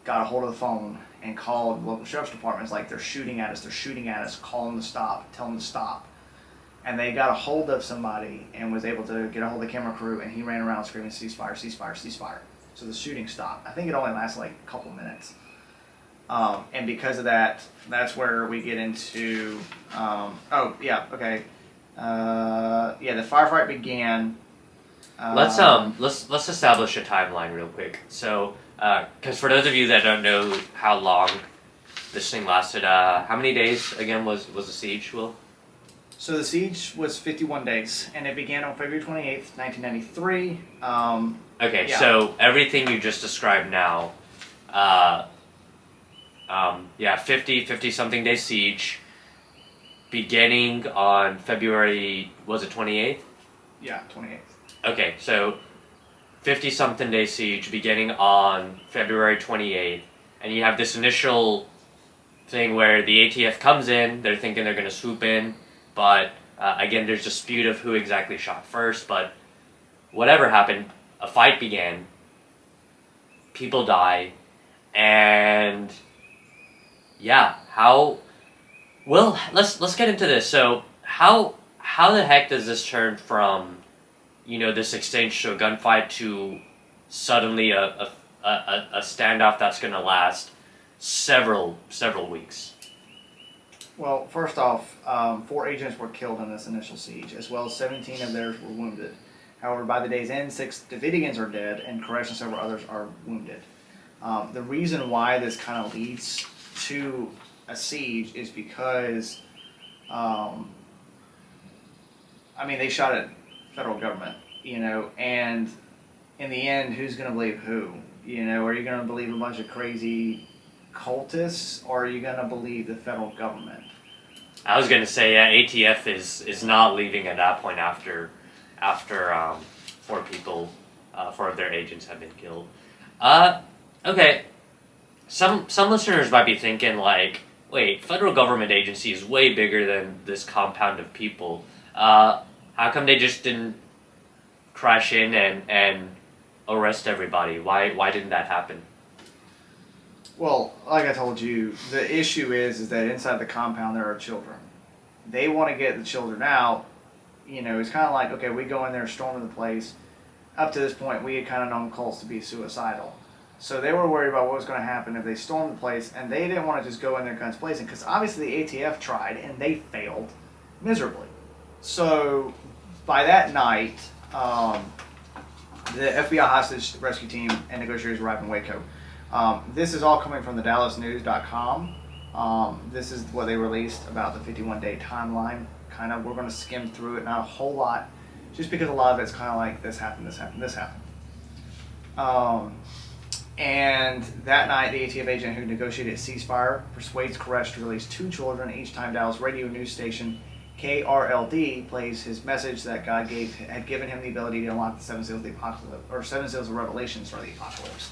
got a hold of the phone and called local sheriff's departments like, they're shooting at us, call them to stop, tell them to stop. And they got a hold of somebody and was able to get a hold of the camera crew, and he ran around screaming, ceasefire, ceasefire, ceasefire. So the shooting stopped. I think it only lasted like a couple minutes. And because of that, that's where we get into, the firefight began. Let's establish a timeline real quick. So, because for those of you that don't know how long this thing lasted, how many days again was the siege, Will? So the siege was 51 days, and it began on February 28th, 1993. Okay, yeah. So everything you just described now, 50 something day siege, beginning on February, was it 28th? Yeah, 28th. Okay, so 50 something day siege beginning on February 28th, and you have this initial thing where the ATF comes in, they're thinking they're going to swoop in, but again, there's dispute of who exactly shot first, but whatever happened, a fight began, people die, and yeah, well, let's get into this. So how the heck does this turn from, this exchange to a gunfight to suddenly a standoff that's going to last several weeks? Well, first off, 4 agents were killed in this initial siege, as well as 17 of theirs were wounded. However, by the day's end, 6 Davidians are dead, and Koresh and several others are wounded. The reason why this kind of leads to a siege is because, they shot at federal government, and in the end, who's going to believe who? Are you going to believe a bunch of crazy cultists, or are you going to believe the federal government? I was gonna say, yeah, ATF is not leaving at that point after 4 of their agents have been killed. Okay. Some listeners might be thinking like, wait, federal government agency is way bigger than this compound of people. How come they just didn't crash in and arrest everybody? Why didn't that happen? Well, like I told you, the issue is that inside the compound there are children. They want to get the children out. It's kind of like, okay, we go in there storming the place. Up to this point, we had kind of known cults to be suicidal. So they were worried about what was going to happen if they stormed the place, and they didn't want to just go in there guns blazing, because obviously the ATF tried, and they failed miserably. So by that night, the FBI hostage rescue team and negotiators arrived in Waco. This is all coming from the DallasNews.com. This is what they released about the 51-day timeline. We're going to skim through it, not a whole lot, just because a lot of it's kind of like this happened, this happened, this happened. And that night, the ATF agent who negotiated a ceasefire persuades Koresh to release 2 children each time Dallas radio news station KRLD plays his message that God had given him the ability to unlock the 7 seals of the apocalypse, or 7 seals of Revelation, or the apocalypse.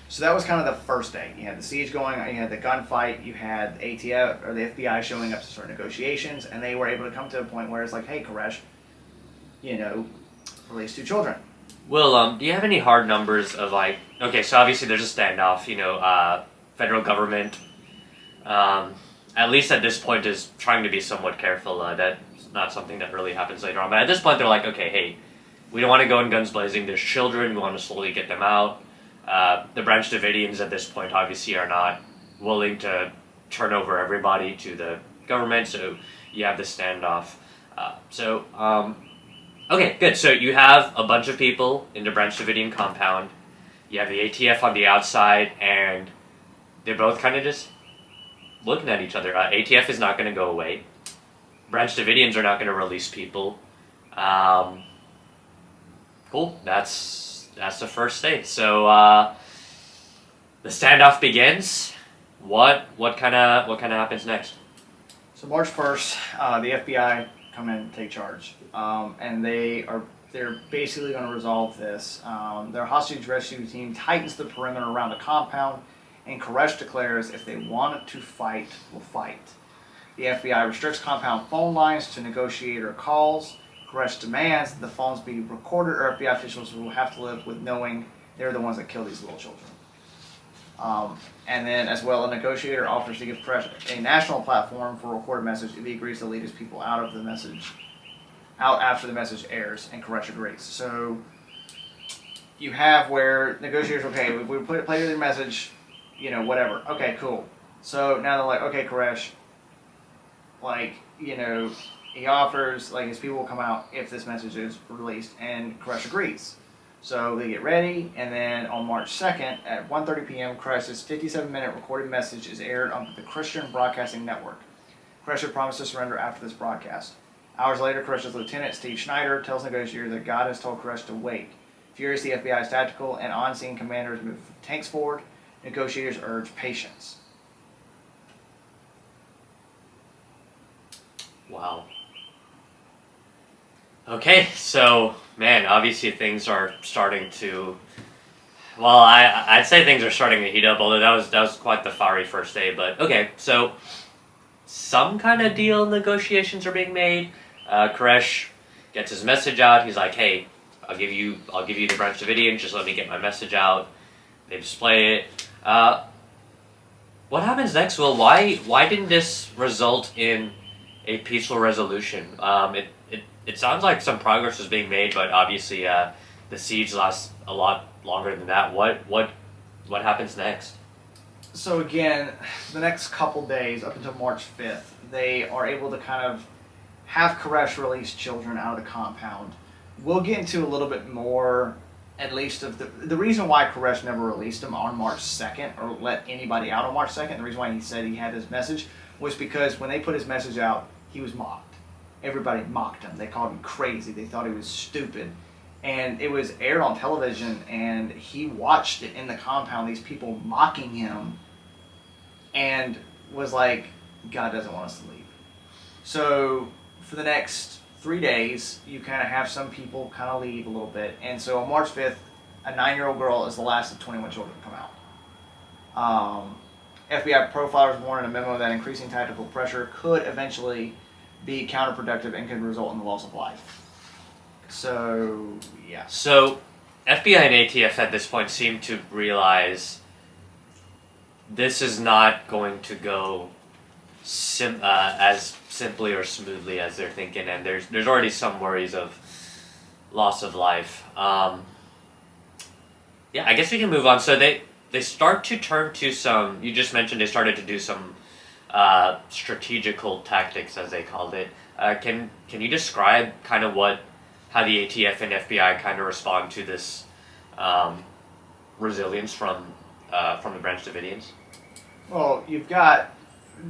So that was kind of the first day. You had the siege going, you had the gunfight, you had the ATF or the FBI showing up to start negotiations, and they were able to come to a point where it's like, hey, Koresh, release 2 children. Will, do you have any hard numbers of like, okay, so obviously there's a standoff, federal government, at least at this point is trying to be somewhat careful, that's not something that really happens later on, but at this point they're like, okay, hey, we don't want to go in guns blazing, there's children, we want to slowly get them out. The Branch Davidians at this point obviously are not willing to turn over everybody to the government, so you have the standoff. Okay, good. So you have a bunch of people in the Branch Davidian compound. You have the ATF on the outside, and they're both kind of just looking at each other. ATF is not going to go away. Branch Davidians are not going to release people. Cool. That's the first day. So the standoff begins. What kind of happens next? So March 1st, the FBI come in and take charge, and they're basically going to resolve this. Their hostage rescue team tightens the perimeter around the compound, and Koresh declares if they want to fight, we'll fight. The FBI restricts compound phone lines to negotiator calls. Koresh demands that the phones be recorded, or FBI officials will have to live with knowing they're the ones that killed these little children. And then, as well, a negotiator offers to give Koresh a national platform for a recorded message if he agrees to lead his people out after the message airs, and Koresh agrees. So you have where negotiators, okay, we play the message, whatever. Okay, cool. So now they're like, okay, Koresh, he offers, his people will come out if this message is released, and Koresh agrees. So they get ready, and then on March 2nd at 1:30 p.m., Koresh's 57-minute recorded message is aired on the Christian Broadcasting Network. Koresh had promised to surrender after this broadcast. Hours later, Koresh's lieutenant, Steve Schneider, tells negotiators that God has told Koresh to wait. Furious, the FBI's tactical and on-scene commanders move tanks forward. Negotiators urge patience. Wow. Okay, so, man, obviously things are starting to... Well, I'd say things are starting to heat up, although that was quite the fiery first day, but okay, so some kind of deal negotiations are being made. Koresh gets his message out. He's like, hey, I'll give you the Branch Davidians, just let me get my message out. They display it. What happens next, Will? Why didn't this result in a peaceful resolution? It sounds like some progress was being made, but obviously the siege lasts a lot longer than that. What happens next? So again, the next couple days, up until March 5th, they are able to kind of have Koresh release children out of the compound. We'll get into a little bit more, at least, of the reason why Koresh never released them on March 2nd, or let anybody out on March 2nd, the reason why he said he had his message, was because when they put his message out, he was mocked. everybody mocked him. They called him crazy. They thought he was stupid. And it was aired on television, and he watched it in the compound, these people mocking him, and was like, God doesn't want us to leave. So for the next 3 days, you kind of have some people kind of leave a little bit. And so on March 5th, a 9-year-old girl is the last of 21 children to come out. FBI profilers warned in a memo that increasing tactical pressure could eventually be counterproductive and could result in the loss of life. So, yeah. So, FBI and ATF at this point seem to realize this is not going to go as simply or smoothly as they're thinking, and there's already some worries of loss of life. Yeah, I guess we can move on. So they start to turn to some. You just mentioned they started to do some strategical tactics, as they called it. Can you describe kind of how the ATF and FBI kind of respond to this resilience from the Branch Davidians? Well, you've got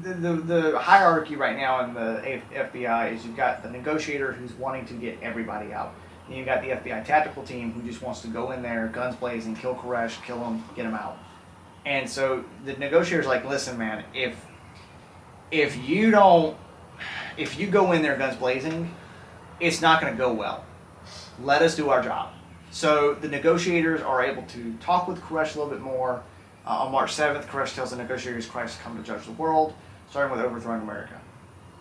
the hierarchy right now in the FBI is you've got the negotiator who's wanting to get everybody out. And you've got the FBI tactical team who just wants to go in there, guns blazing, kill Koresh, kill him, get him out. And so the negotiator's like, listen, man, if you go in there guns blazing, it's not going to go well. Let us do our job. So the negotiators are able to talk with Koresh a little bit more. On March 7th, Koresh tells the negotiators Christ has come to judge the world, starting with overthrowing America.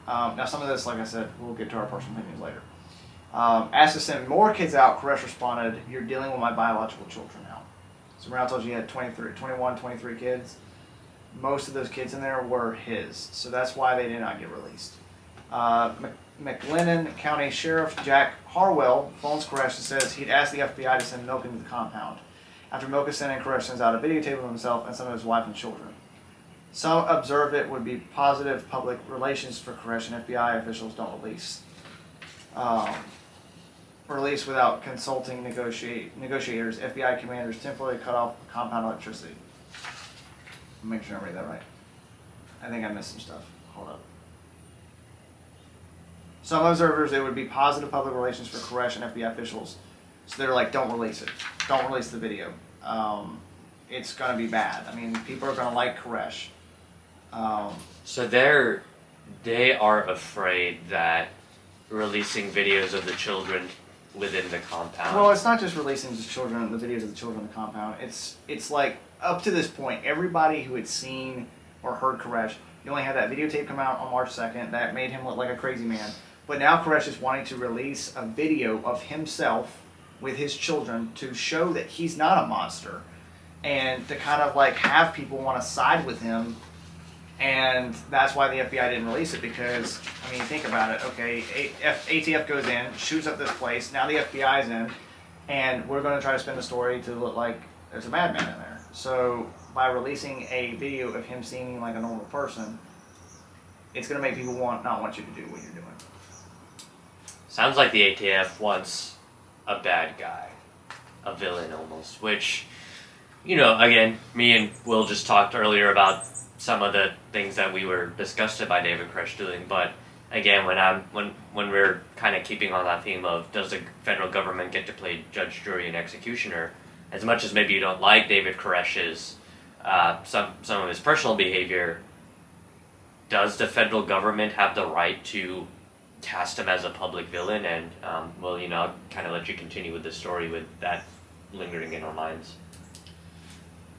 Now, some of this, like I said, we'll get to our personal opinions later. Asked to send more kids out, Koresh responded, you're dealing with my biological children now. So Morale told you he had 23 kids. Most of those kids in there were his, so that's why they did not get released. McLennan County Sheriff Jack Harwell phones Koresh and says he'd asked the FBI to send Milk into the compound. After Milk is sent in, Koresh sends out a videotape of himself and some of his wife and children. Some observe it would be positive public relations for Koresh, and FBI officials don't release. Release without consulting negotiators. FBI commanders temporarily cut off compound electricity. Make sure I read that right. I think I missed some stuff. Hold up. Some observers, it would be positive public relations for Koresh and FBI officials. So they're like, don't release it. Don't release the video. It's going to be bad. I mean, people are going to like Koresh. So they are afraid that releasing videos of the children within the compound. Well, it's not just releasing the videos of the children in the compound. It's like, up to this point, everybody who had seen or heard Koresh, you only had that videotape come out on March 2nd. That made him look like a crazy man. But now Koresh is wanting to release a video of himself with his children to show that he's not a monster. And to kind of like have people want to side with him. And that's why the FBI didn't release it, because, I mean, think about it. Okay, ATF goes in, shoots up this place, now the FBI's in, and we're going to try to spin the story to look like there's a madman in there. So by releasing a video of him seeming like a normal person, it's going to make people not want you to do what you're doing. Sounds like the ATF wants a bad guy, a villain almost, which, you know, again, me and Will just talked earlier about some of the things that we were disgusted by David Koresh doing, but again, when we're kind of keeping on that theme of does the federal government get to play judge, jury, and executioner, as much as maybe you don't like David Koresh's some of his personal behavior, does the federal government have the right to cast him as a public villain? And well, you know, I'll kind of let you continue with the story with that lingering in our minds.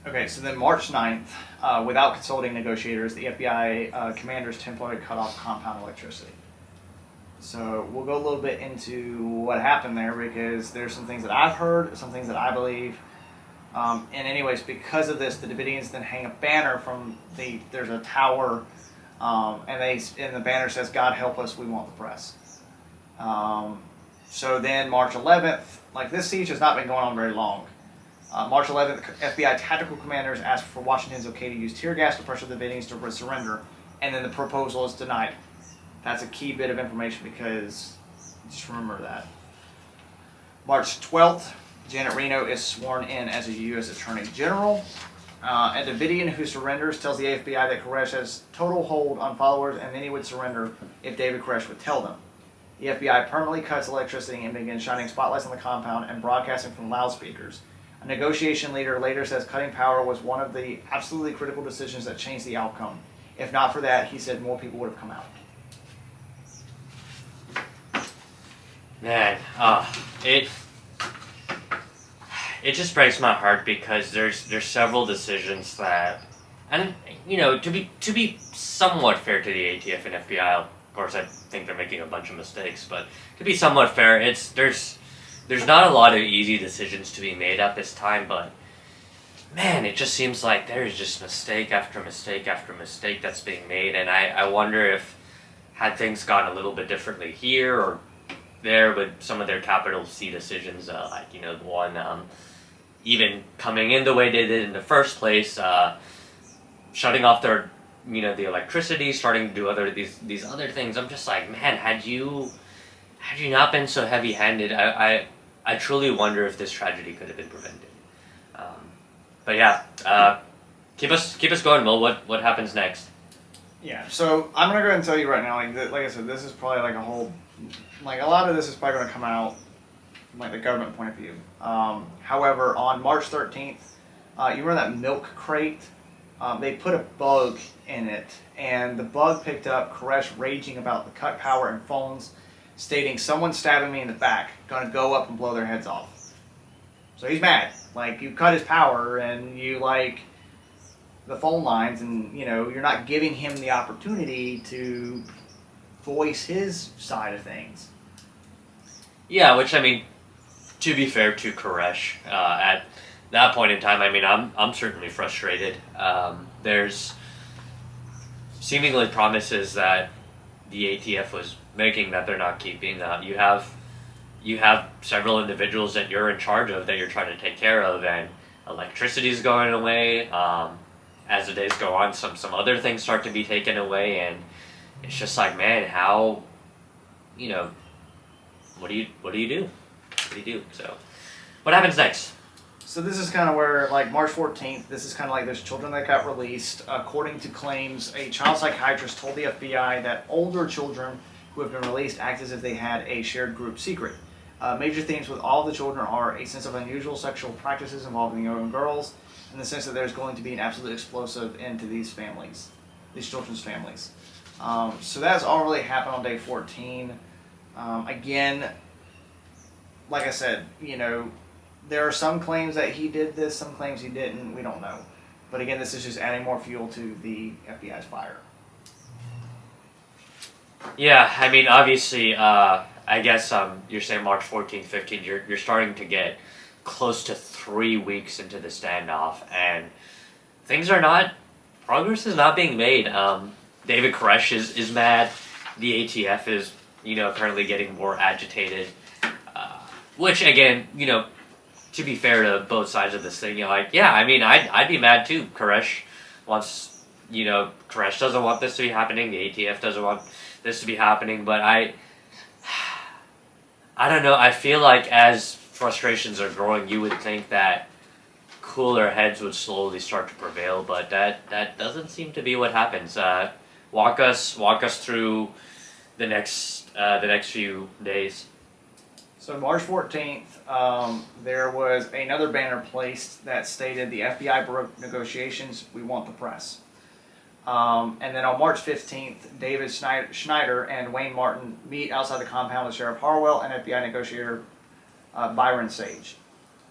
Okay, so then March 9th, without consulting negotiators, the FBI commanders temporarily cut off compound electricity. So we'll go a little bit into what happened there, because there's some things that I've heard, some things that I believe. And anyways, because of this, the Davidians then hang a banner from there's a tower, and the banner says, "God help us, we want the press." So then March 11th, like this siege has not been going on very long. March 11th, FBI tactical commanders asked for Washington's okay to use tear gas to pressure the Davidians to surrender, and then the proposal is denied. That's a key bit of information, because just remember that. March 12th, Janet Reno is sworn in as a U.S. Attorney General. A Davidian who surrenders tells the FBI that Koresh has total hold on followers, and then he would surrender if David Koresh would tell them. The FBI permanently cuts electricity and begins shining spotlights on the compound and broadcasting from loudspeakers. A negotiation leader later says cutting power was one of the absolutely critical decisions that changed the outcome. If not for that, he said more people would have come out. Man, it just breaks my heart because there's several decisions that, and to be somewhat fair to the ATF and FBI, of course I think they're making a bunch of mistakes, but to be somewhat fair, there's not a lot of easy decisions to be made at this time, but man, it just seems like there's just mistake after mistake after mistake that's being made, and I wonder if had things gone a little bit differently here or there with some of their capital C decisions, like the one even coming in the way they did in the first place, shutting off their the electricity, starting to do these other things. I'm just like, man, had you not been so heavy-handed, I truly wonder if this tragedy could have been prevented. But yeah, keep us going, Will. What happens next? Yeah, so I'm gonna go ahead and tell you right now, like I said, this is probably like a lot of this is probably gonna come out from like the government point of view. However, on March 13th, you remember that milk crate? They put a bug in it, and the bug picked up Koresh raging about the cut power and phones, stating, "Someone's stabbing me in the back, gonna go up and blow their heads off." So he's mad. Like, you cut his power, and you the phone lines, and you're not giving him the opportunity to voice his side of things. Yeah, which I mean, to be fair to Koresh, at that point in time, I mean, I'm certainly frustrated. There's seemingly promises that the ATF was making that they're not keeping. You have several individuals that you're in charge of that you're trying to take care of, and electricity's going away. As the days go on, some other things start to be taken away, and it's just like, man, how, what do you do? What do you do? So, what happens next? So this is kind of where, like, March 14th, this is kind of like those children that got released. According to claims, a child psychiatrist told the FBI that older children who have been released act as if they had a shared group secret. Major themes with all the children are a sense of unusual sexual practices involving young girls, and the sense that there's going to be an absolute explosive end to these families, these children's families. So that's all really happened on day 14. Again, like I said, there are some claims that he did this, some claims he didn't. We don't know. But again, this is just adding more fuel to the FBI's fire. Yeah, I mean, obviously, I guess you're saying March 14th, 15th, you're starting to get close to 3 weeks into the standoff, and progress is not being made. David Koresh is mad. The ATF is, currently getting more agitated. Which, again, to be fair to both sides of this thing, I mean, I'd be mad too. Koresh doesn't want this to be happening. The ATF doesn't want this to be happening, but I don't know. I feel like as frustrations are growing, you would think that cooler heads would slowly start to prevail, but that doesn't seem to be what happens. Walk us through the next few days. So March 14th, there was another banner placed that stated, "The FBI broke negotiations, we want the press." And then on March 15th, David Schneider and Wayne Martin meet outside the compound with Sheriff Harwell and FBI negotiator Byron Sage.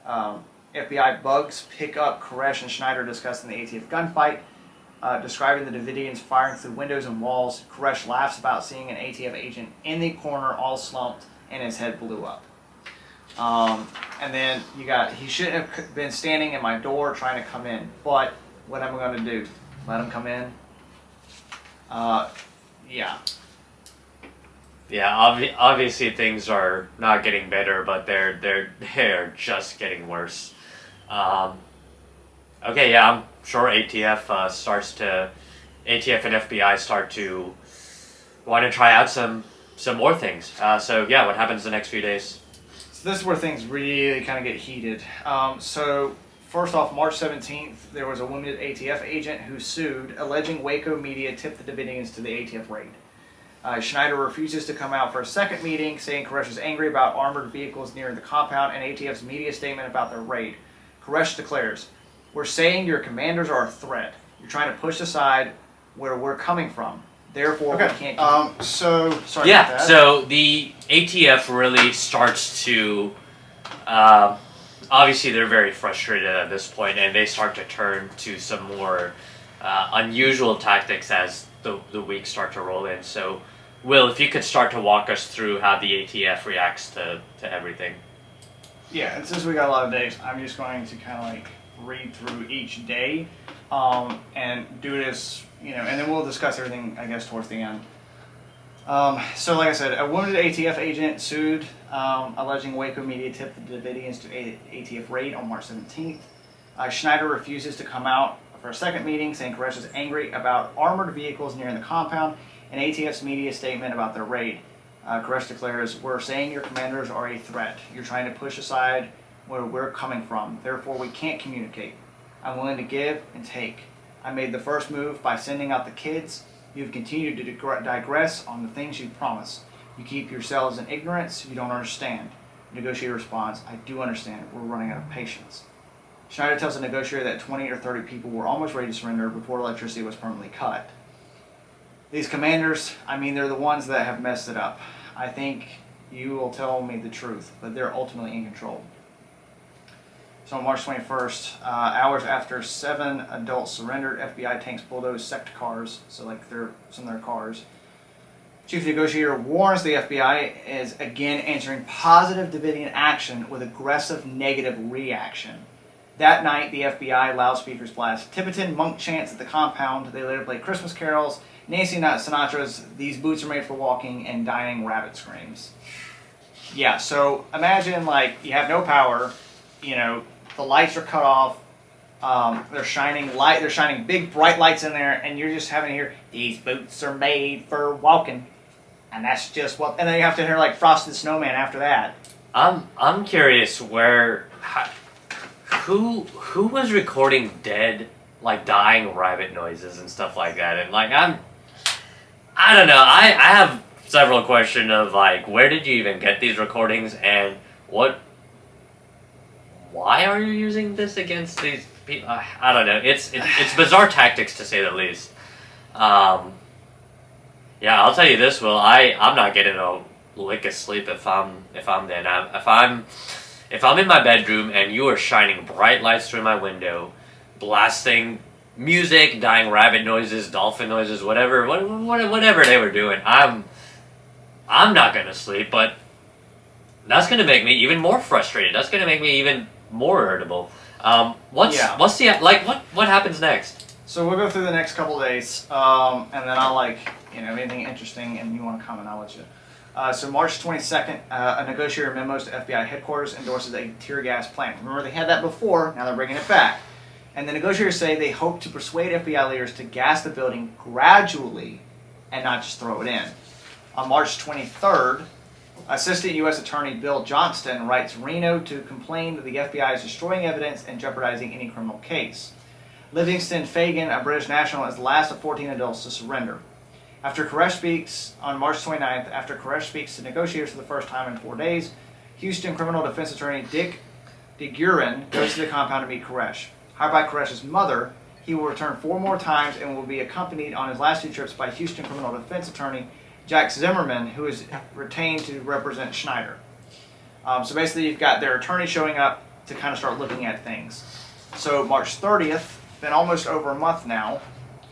FBI bugs pick up Koresh and Schneider discussing the ATF gunfight, describing the Davidians firing through windows and walls. Koresh laughs about seeing an ATF agent in the corner all slumped and his head blew up. And then he shouldn't have been standing in my door trying to come in, but what am I going to do? Let him come in? Yeah. Yeah, obviously things are not getting better, but they're just getting worse. Okay, yeah, I'm sure ATF and FBI start to want to try out some more things. So yeah, what happens the next few days? So this is where things really kind of get heated. So first off, March 17th, there was a wounded ATF agent who sued, alleging Waco media tipped the Davidians to the ATF raid. Schneider refuses to come out for a second meeting, saying Koresh is angry about armored vehicles near the compound and ATF's media statement about their raid. Koresh declares, "We're saying your commanders are a threat. You're trying to push aside where we're coming from. Therefore, we can't keep Sorry about Yeah, that. so the ATF really starts to, obviously they're very frustrated at this point, and they start to turn to some more unusual tactics as the weeks start to roll in. So, Will, if you could start to walk us through how the ATF reacts to everything. Yeah, and since we got a lot of days, I'm just going to kind of like read through each day and do this, and then we'll discuss everything, I guess, towards the end. So like I said, a wounded ATF agent sued, alleging Waco media tipped the Davidians to ATF raid on March 17th. Schneider refuses to come out for a second meeting, saying Koresh is angry about armored vehicles nearing the compound and ATF's media statement about their raid. Koresh declares, "We're saying your commanders are a threat. You're trying to push aside where we're coming from. Therefore, we can't communicate. I'm willing to give and take. I made the first move by sending out the kids. You've continued to digress on the things you promised. You keep yourselves in ignorance. You don't understand." The negotiator responds, "I do understand. We're running out of patience." Schneider tells the negotiator that 20 or 30 people were almost ready to surrender before electricity was permanently cut. These commanders, they're the ones that have messed it up. I think you will tell me the truth, but they're ultimately in control. So on March 21st, hours after 7 adults surrendered, FBI tanks bulldozed sect cars, so like some of their cars. Chief negotiator warns the FBI is again answering positive Davidian action with aggressive negative reaction. That night, the FBI loudspeakers blast Tibetan monk chants at the compound. They later play Christmas carols, Nancy Sinatra's "These Boots Are Made for Walking," and dying rabbit screams. Yeah, so imagine you have no power, the lights are cut off, they're shining big bright lights in there, and you're just having to hear "These boots are made for walking," and that's just what. And then you have to hear Frosty the Snowman after that. I'm curious who was recording dying rabbit noises and stuff like that, and I don't know. I have several questions of where did you even get these recordings, and why are you using this against these people? I don't know. It's bizarre tactics to say the least. Yeah, I'll tell you this, Will. I'm not getting a lick of sleep if I'm then. If I'm in my bedroom and you are shining bright lights through my window, blasting music, dying rabbit noises, dolphin noises, whatever they were doing, I'm not gonna sleep. But that's gonna make me even more frustrated. That's gonna make me even more irritable. What happens next? So we'll go through the next couple days, and then I'll anything interesting and you want to comment, I'll let you. So March 22nd, a negotiator memos to FBI headquarters endorses a tear gas plan. Remember, they had that before, now they're bringing it back. And the negotiators say they hope to persuade FBI leaders to gas the building gradually and not just throw it in. On March 23rd, Assistant U.S. Attorney Bill Johnston writes Reno to complain that the FBI is destroying evidence and jeopardizing any criminal case. Livingston Fagan, a British national, is the last of 14 adults to surrender. After Koresh speaks on March 29th, after Koresh speaks to negotiators for the first time in 4 days, Houston criminal defense attorney Dick DeGuerin goes to the compound to meet Koresh. Hired by Koresh's mother, he will return 4 more times and will be accompanied on his last 2 trips by Houston criminal defense attorney Jack Zimmerman, who is retained to represent Schneider. So basically, you've got their attorney showing up to kind of start looking at things. So March 30th, been almost over a month now,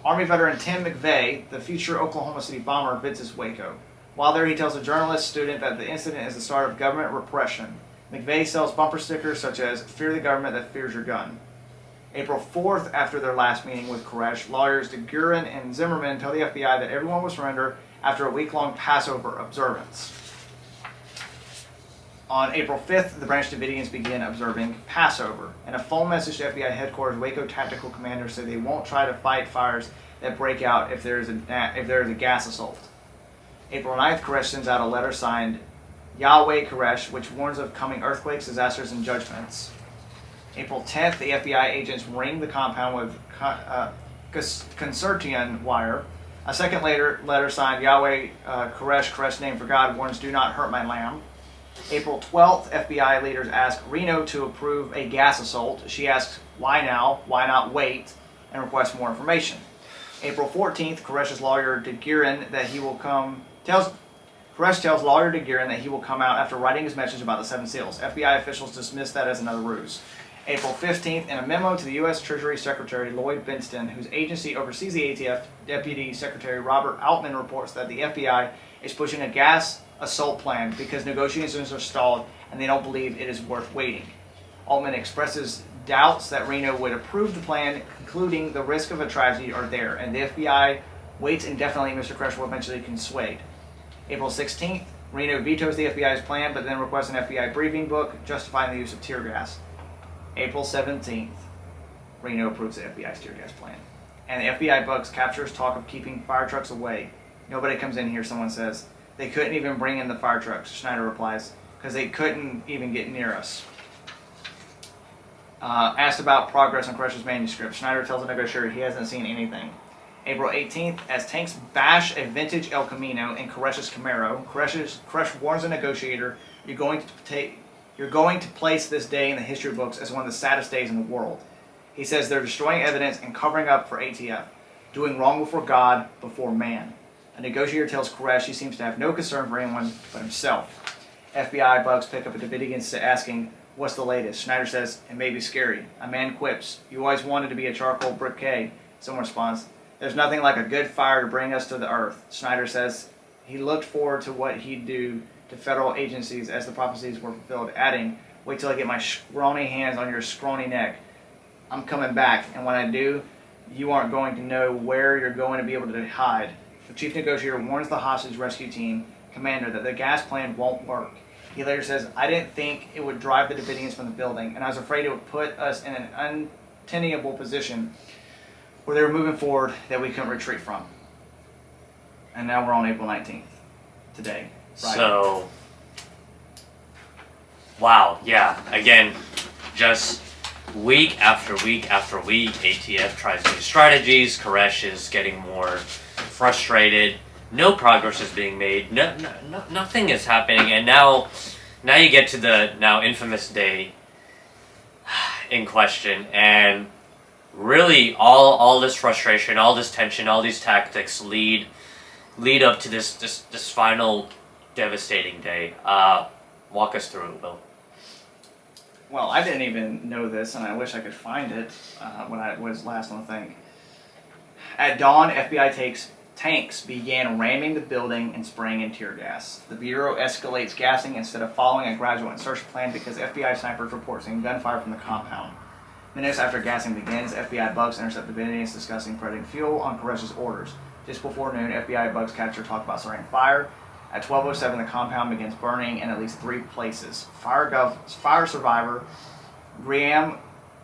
Army veteran Tim McVeigh, the future Oklahoma City bomber, visits Waco. While there, he tells a journalist student that the incident is the start of government repression. McVeigh sells bumper stickers such as "Fear the government that fears your gun." April 4th, after their last meeting with Koresh, lawyers DeGuerin and Zimmerman tell the FBI that everyone will surrender after a week-long Passover observance. On April 5th, the Branch Davidians begin observing Passover. In a phone message to FBI headquarters, Waco tactical commanders say they won't try to fight fires that break out if there is a gas assault. April 9th, Koresh sends out a letter signed Yahweh Koresh, which warns of coming earthquakes, disasters, and judgments. April 10th, the FBI agents ring the compound with concertian wire, A second letter signed Yahweh Koresh, name for God, warns, do not hurt my lamb. April 12th, FBI leaders ask Reno to approve a gas assault. She asks, why now? Why not wait? And requests more information. April 14th, Koresh's lawyer DeGuerin that he will come Koresh tells lawyer DeGuerin that he will come out after writing his message about the 7 seals. FBI officials dismiss that as another ruse. April 15th, in a memo to the U.S. Treasury Secretary Lloyd Bentsen, whose agency oversees the ATF, Deputy Secretary Robert Altman reports that the FBI is pushing a gas assault plan because negotiations are stalled and they don't believe it is worth waiting. Altman expresses doubts that Reno would approve the plan, concluding the risk of a tragedy are there, and the FBI waits indefinitely. Mr. Koresh will eventually be swayed. April 16th, Reno vetoes the FBI's plan, but then requests an FBI briefing book justifying the use of tear gas. April 17th, Reno approves the FBI's tear gas plan. And the FBI bugs captures talk of keeping fire trucks away. Nobody comes in here, someone says. They couldn't even bring in the fire trucks, Schneider replies, because they couldn't even get near us. Asked about progress on Koresh's manuscript, Schneider tells the negotiator he hasn't seen anything. April 18th, as tanks bash a vintage El Camino in Koresh's Camaro, Koresh warns the negotiator, you're going to place this day in the history books as one of the saddest days in the world. He says they're destroying evidence and covering up for ATF, doing wrong before God, before man. A negotiator tells Koresh he seems to have no concern for anyone but himself. FBI bugs pick up a Davidians asking, what's the latest? Schneider says, it may be scary. A man quips, you always wanted to be a charcoal briquet. Someone responds, there's nothing like a good fire to bring us to the earth. Schneider says he looked forward to what he'd do to federal agencies as the prophecies were fulfilled, adding, wait till I get my scrawny hands on your scrawny neck. I'm coming back, and when I do, you aren't going to know where you're going to be able to hide. The chief negotiator warns the hostage rescue team commander that the gas plan won't work. He later says, I didn't think it would drive the Davidians from the building, and I was afraid it would put us in an untenable position where they were moving forward that we couldn't retreat from. And now we're on April 19th, today. Friday. So, wow, yeah, again, just week after week after week, ATF tries new strategies, Koresh is getting more frustrated, no progress is being made, nothing is happening, and now you get to the now infamous day in question, and really all this frustration, all this tension, all these tactics lead up to this final devastating day. Walk us through it, Will. Well, I didn't even know this, and I wish I could find it when I was last on the thing. At dawn, FBI tanks began ramming the building and spraying in tear gas. The Bureau escalates gassing instead of following a gradual insertion plan because FBI snipers report seeing gunfire from the compound. Minutes after gassing begins, FBI bugs intercept the Davidians discussing spreading fuel on Koresh's orders. Just before noon, FBI bugs capture talk about starting fire. At 12:07, the compound begins burning in at least 3 places. Fire survivor Graham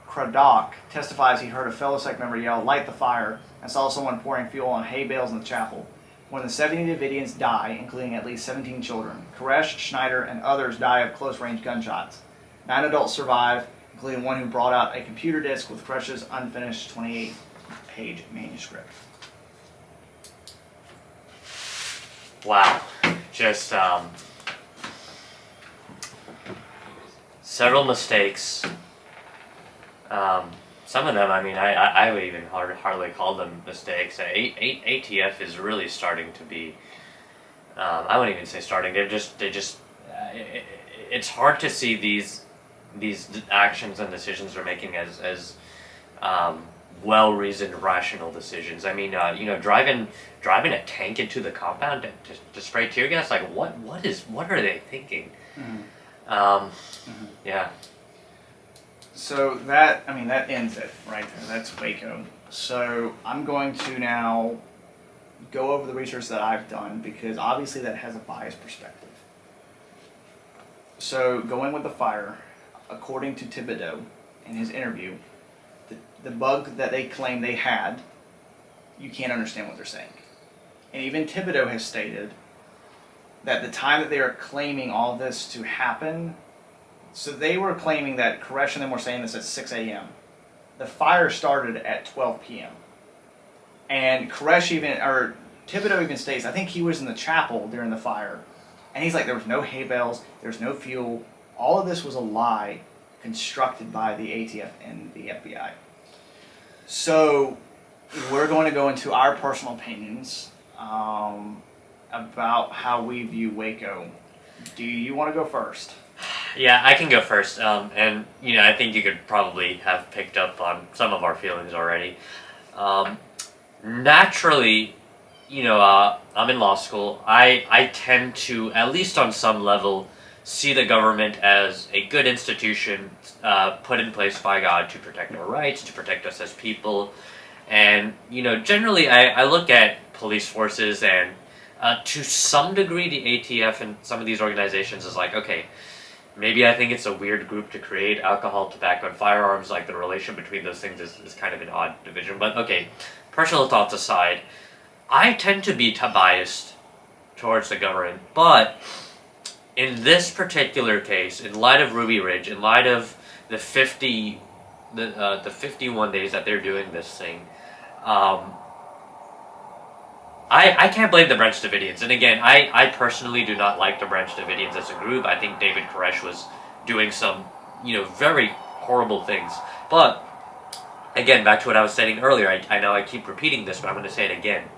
Craddock testifies he heard a fellow sect member yell, light the fire, and saw someone pouring fuel on hay bales in the chapel. More than 70 Davidians die, including at least 17 children. Koresh, Schneider, and others die of close-range gunshots. 9 adults survive, including one who brought out a computer disk with Koresh's unfinished 28-page manuscript. Wow. Just several mistakes. Some of them, I mean, I would even hardly call them mistakes. ATF is really starting to be. I wouldn't even say starting. They just. It's hard to see these actions and decisions they're making as well-reasoned, rational decisions. I mean, driving a tank into the compound to spray tear gas. Like, what are they thinking? Mm-hmm. Yeah. So that ends it right there. That's Waco. So I'm going to now go over the research that I've done because obviously that has a biased perspective. So going with the fire, according to Thibodeau in his interview, the bug that they claim they had, you can't understand what they're saying. And even Thibodeau has stated that the time that they are claiming all this to happen, so they were claiming that Koresh and them were saying this at 6 a.m. The fire started at 12 p.m. And Koresh Thibodeau even states, I think he was in the chapel during the fire, and he's like, there was no hay bales, there's no fuel. All of this was a lie constructed by the ATF and the FBI. So we're going to go into our personal opinions about how we view Waco. Do you want to go first? Yeah, I can go first. And, I think you could probably have picked up on some of our feelings already. Naturally, I'm in law school. I tend to, at least on some level, see the government as a good institution put in place by God to protect our rights, to protect us as people. And, generally I look at police forces and to some degree the ATF and some of these organizations is like, okay, maybe I think it's a weird group to create. Alcohol, tobacco, and firearms, like the relation between those things is kind of an odd division. But okay, personal thoughts aside, I tend to be biased towards the government. But in this particular case, in light of Ruby Ridge, in light of the 51 days that they're doing this thing, I can't blame the Branch Davidians. And again, I personally do not like the Branch Davidians as a group. I think David Koresh was doing some, very horrible things. But, again, back to what I was saying earlier, I know I keep repeating this, but I'm going to say it again.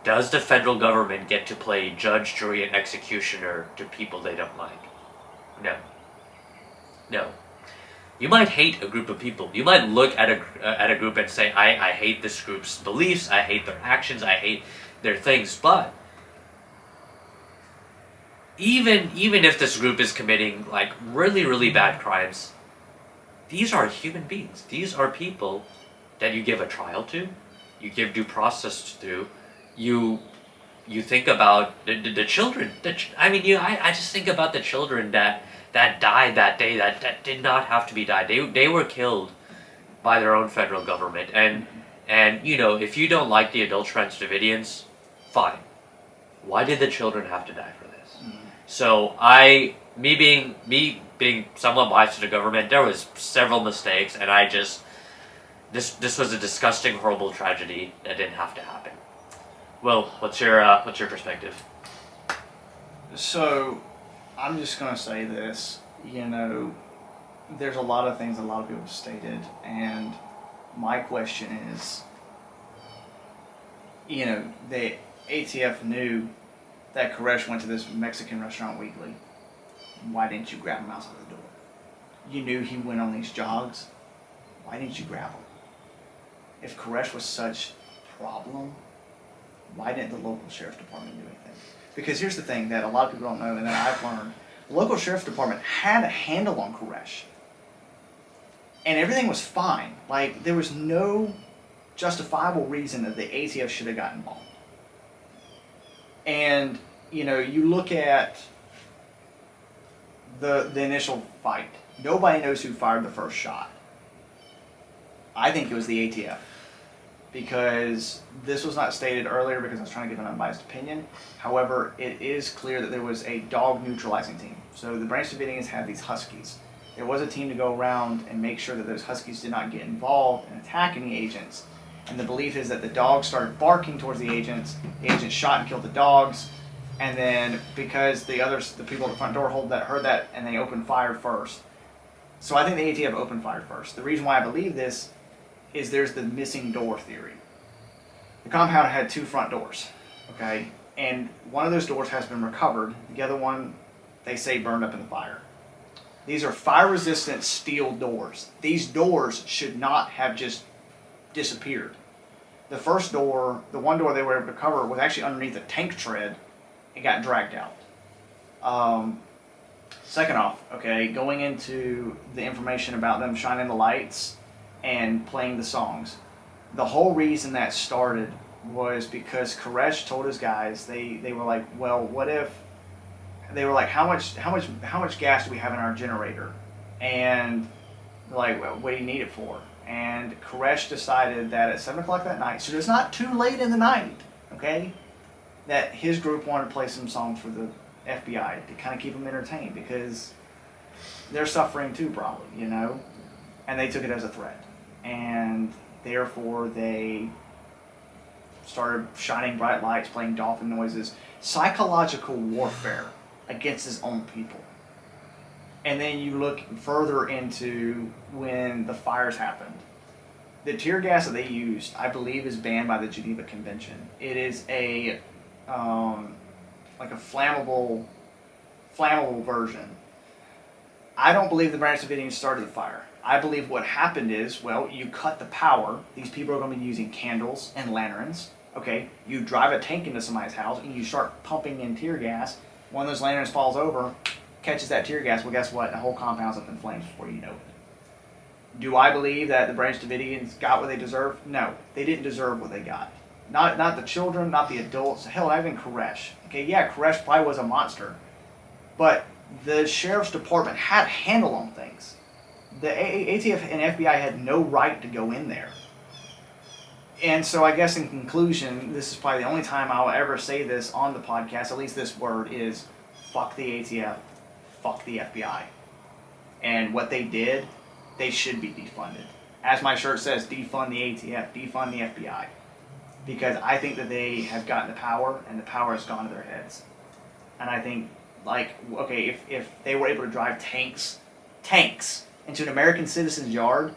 Does the federal government get to play judge, jury, and executioner to people they don't like? No. No. You might hate a group of people. You might look at a group and say, I hate this group's beliefs, I hate their actions, I hate their things, but even if this group is committing like really, really bad crimes, these are human beings. These are people that you give a trial to, you give due process to, you think about the children. I just think about the children that died that day, that did not have to be died. They were killed by their own federal government. And if you don't like the adult Branch Davidians, fine. Why did the children have to die for this? Mm-hmm. So me being somewhat biased to the government, there was several mistakes, and this was a disgusting, horrible tragedy that didn't have to happen. Will, what's your perspective? So, I'm just going to say this, there's a lot of things a lot of people have stated, and my question is, the ATF knew that Koresh went to this Mexican restaurant weekly. Why didn't you grab him outside the door? You knew he went on these jogs. Why didn't you grab him? If Koresh was such a problem, why didn't the local sheriff's department do anything? Because here's the thing that a lot of people don't know, and that I've learned. The local sheriff's department had a handle on Koresh. And everything was fine. Like, there was no justifiable reason that the ATF should have gotten involved. And, you look at the initial fight. Nobody knows who fired the first shot. I think it was the ATF. Because this was not stated earlier because I was trying to give an unbiased opinion. However, it is clear that there was a dog neutralizing team. So the Branch Davidians had these huskies. There was a team to go around and make sure that those huskies did not get involved in attacking the agents. And the belief is that the dogs started barking towards the agents shot and killed the dogs, and then because the people at the front door heard that, and they opened fire first. So I think the ATF opened fire first. The reason why I believe this is there's the missing door theory. The compound had 2 front doors, okay? And one of those doors has been recovered. The other one, they say, burned up in the fire. These are fire-resistant steel doors. These doors should not have just disappeared. The first door, the one door they were able to cover, was actually underneath a tank tread. It got dragged out. Second off, okay, going into the information about them shining the lights and playing the songs. The whole reason that started was because Koresh told his guys, they were like, well, what if, they were like, how much gas do we have in our generator? And they're like, well, what do you need it for? And Koresh decided that at 7 o'clock that night, so it's not too late in the night, okay, that his group wanted to play some songs for the FBI to kind of keep them entertained because they're suffering too, probably, and they took it as a threat. And therefore they started shining bright lights, playing dolphin noises, psychological warfare against his own people. And then you look further into when the fires happened. The tear gas that they used, I believe, is banned by the Geneva Convention. It is a like a flammable version. I don't believe the Branch Davidians started the fire. I believe what happened is, well, you cut the power. These people are going to be using candles and lanterns. Okay, you drive a tank into somebody's house and you start pumping in tear gas. One of those lanterns falls over, catches that tear gas. Well, guess what? The whole compound's up in flames before you know it. Do I believe that the Branch Davidians got what they deserved? No, they didn't deserve what they got. Not the children, not the adults. Hell, not even Koresh. Okay, yeah, Koresh probably was a monster, but the sheriff's department had a handle on things. The ATF and FBI had no right to go in there. And so I guess in conclusion, this is probably the only time I'll ever say this on the podcast, at least this word, is fuck the ATF, fuck the FBI. And what they did, they should be defunded. As my shirt says, defund the ATF, defund the FBI. Because I think that they have gotten the power, and the power has gone to their heads. And I think, like, okay, if they were able to drive tanks into an American citizen's yard,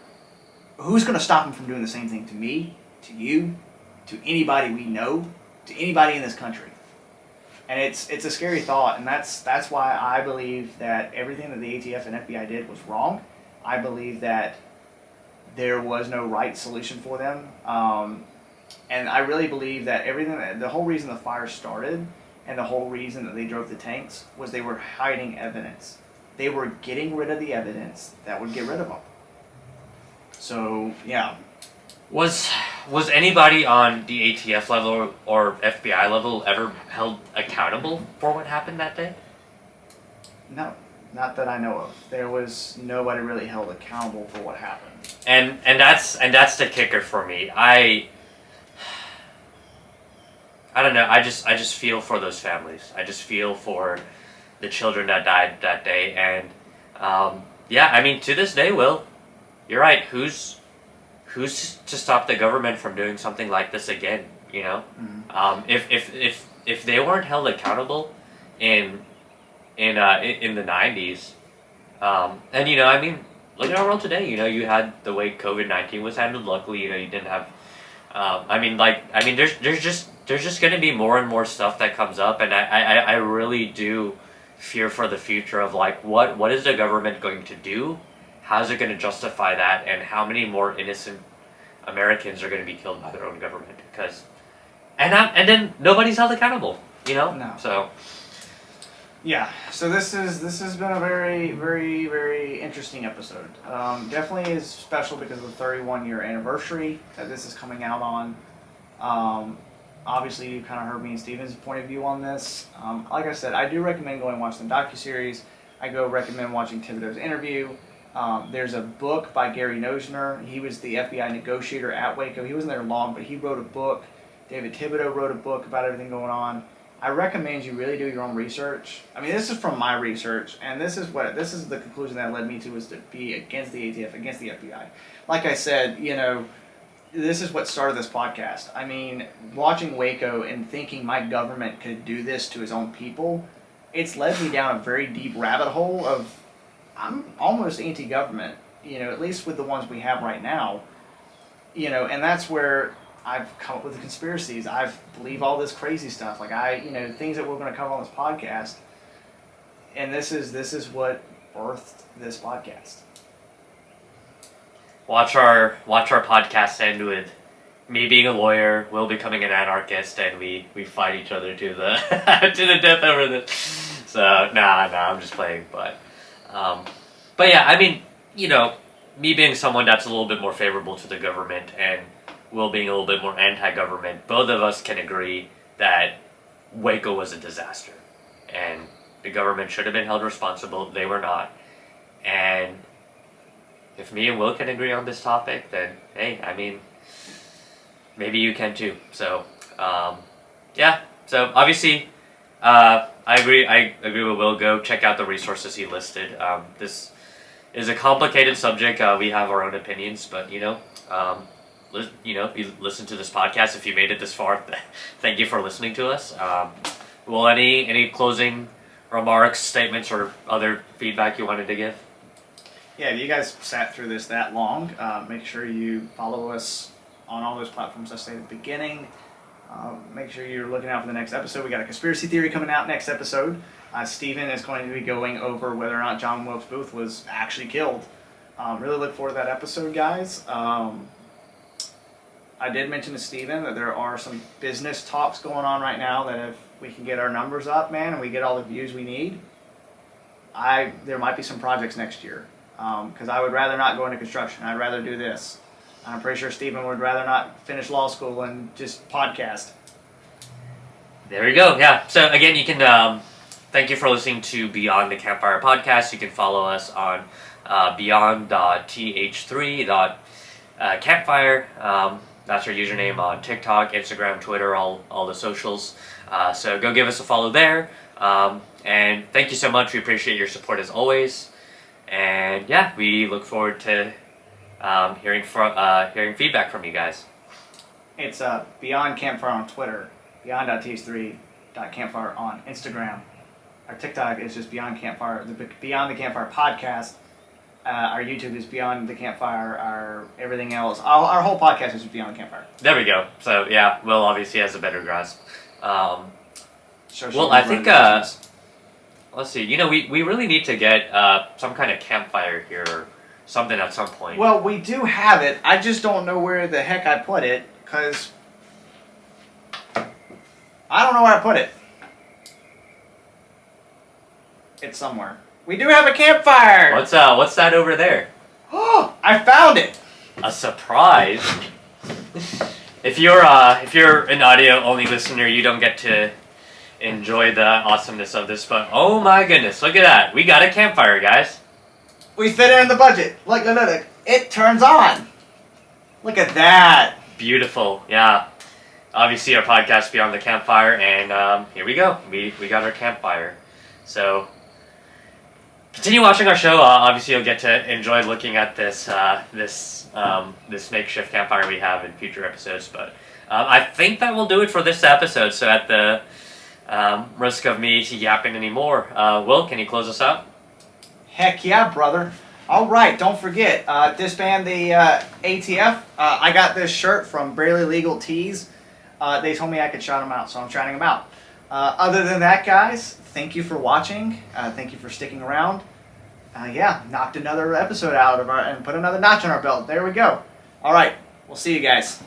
who's going to stop them from doing the same thing to me, to you, to anybody we know, to anybody in this country? And it's a scary thought, and that's why I believe that everything that the ATF and FBI did was wrong. I believe that there was no right solution for them, and I really believe that the whole reason the fire started and the whole reason that they drove the tanks was they were hiding evidence. They were getting rid of the evidence that would get rid of them. So, yeah. Was anybody on the ATF level or FBI level ever held accountable for what happened that day? No, not that I know of. There was nobody really held accountable for what happened. And that's the kicker for me. I don't know. I just feel for those families. I just feel for the children that died that day. And yeah, I mean, to this day, Will, you're right. Who's to stop the government from doing something like this again? You know, if they weren't held accountable in the 90s, and you know, I mean, look at our world today. You know, you had the way COVID-19 was handled. Luckily, you know, you didn't have. There's just going to be more and more stuff that comes up, and I really do fear for the future of like what is the government going to do? How's it going to justify that? And how many more innocent Americans are going to be killed by their own government? Because and then nobody's held accountable, you know? No. So yeah, so this has been a very, very, very interesting episode. Definitely is special because of the 31-year anniversary that this is coming out on. Obviously, you kind of heard me and Steven's point of view on this. Like I said, I do recommend going and watching the docuseries. I recommend watching Thibodeau's interview. There's a book by Gary Nosner. He was the FBI negotiator at Waco. He wasn't there long, but he wrote a book. David Thibodeau wrote a book about everything going on. I recommend you really do your own research. I mean, this is from my research, and this is the conclusion that led me to, was to be against the ATF, against the FBI. Like I said, you know, this is what started this podcast. I mean, watching Waco and thinking my government could do this to his own people, it's led me down a very deep rabbit hole of, I'm almost anti-government, you know, at least with the ones we have right now, you know, and that's where I've come up with the conspiracies. I believe all this crazy stuff, like things that we're going to cover on this podcast, and this is what birthed this podcast. Watch our podcast end with me being a lawyer, Will becoming an anarchist, and we fight each other to the to the death over this. So nah, I'm just playing, but yeah, I mean, you know, me being someone that's a little bit more favorable to the government and Will being a little bit more anti-government, both of us can agree that Waco was a disaster, and the government should have been held responsible. They were not, and if me and Will can agree on this topic, then hey, I mean, maybe you can too. So, yeah. So obviously, I agree with Will. Go check out the resources he listed. This is a complicated subject. We have our own opinions, but you know, you listen to this podcast, if you made it this far, thank you for listening to us. Well, any closing remarks, statements, or other feedback you wanted to give? Yeah, if you guys sat through this that long, make sure you follow us on all those platforms I stated at the beginning. Make sure you're looking out for the next episode. We got a conspiracy theory coming out next episode. Stephen is going to be going over whether or not John Wilkes Booth was actually killed. Really look forward to that episode, guys. I did mention to Stephen that there are some business talks going on right now that if we can get our numbers up, man, and we get all the views we need, there might be some projects next year. Because I would rather not go into construction. I'd rather do this. I'm pretty sure Stephen would rather not finish law school and just podcast. There you go. Yeah. So again, you can thank you for listening to Beyond the Campfire podcast. You can follow us on beyond.th3.campfire. That's our username on TikTok, Instagram, Twitter, all the socials. So go give us a follow there. And thank you so much. We appreciate your support as always. And yeah, we look forward to hearing feedback from you guys. It's Beyond Campfire on Twitter, beyond.th3.campfire on Instagram. Our TikTok is just Beyond Campfire, the Beyond the Campfire podcast. Our YouTube is Beyond the Campfire. Our everything else, our whole podcast is Beyond the Campfire. There we go. So yeah, Will obviously has a better grasp. Well, I think let's see. We really need to get some kind of campfire here or something at some point. Well, we do have it. I just don't know where the heck I put it because I don't know where I put it. It's somewhere. We do have a campfire. What's that over there? Oh, I found it. A surprise. If you're an audio only listener, you don't get to enjoy the awesomeness of this, but oh my goodness, look at that. We got a campfire, guys. We fit it in the budget. Look, it turns on. Look at that. Beautiful, yeah. Obviously our podcast Beyond the Campfire, and here we go. We got our campfire. So continue watching our show. Obviously you'll get to enjoy looking at this this makeshift campfire we have in future episodes, but I think that will do it for this episode. So at the risk of me yapping anymore, Will, can you close us out? Heck yeah, brother. All right, don't forget, disband the ATF. I got this shirt from Barely Legal Tees. They told me I could shout them out, so I'm shouting them out. Other than that, guys, thank you for watching. Thank you for sticking around. Yeah, knocked another episode out of and put another notch on our belt. There we go. All right, we'll see you guys.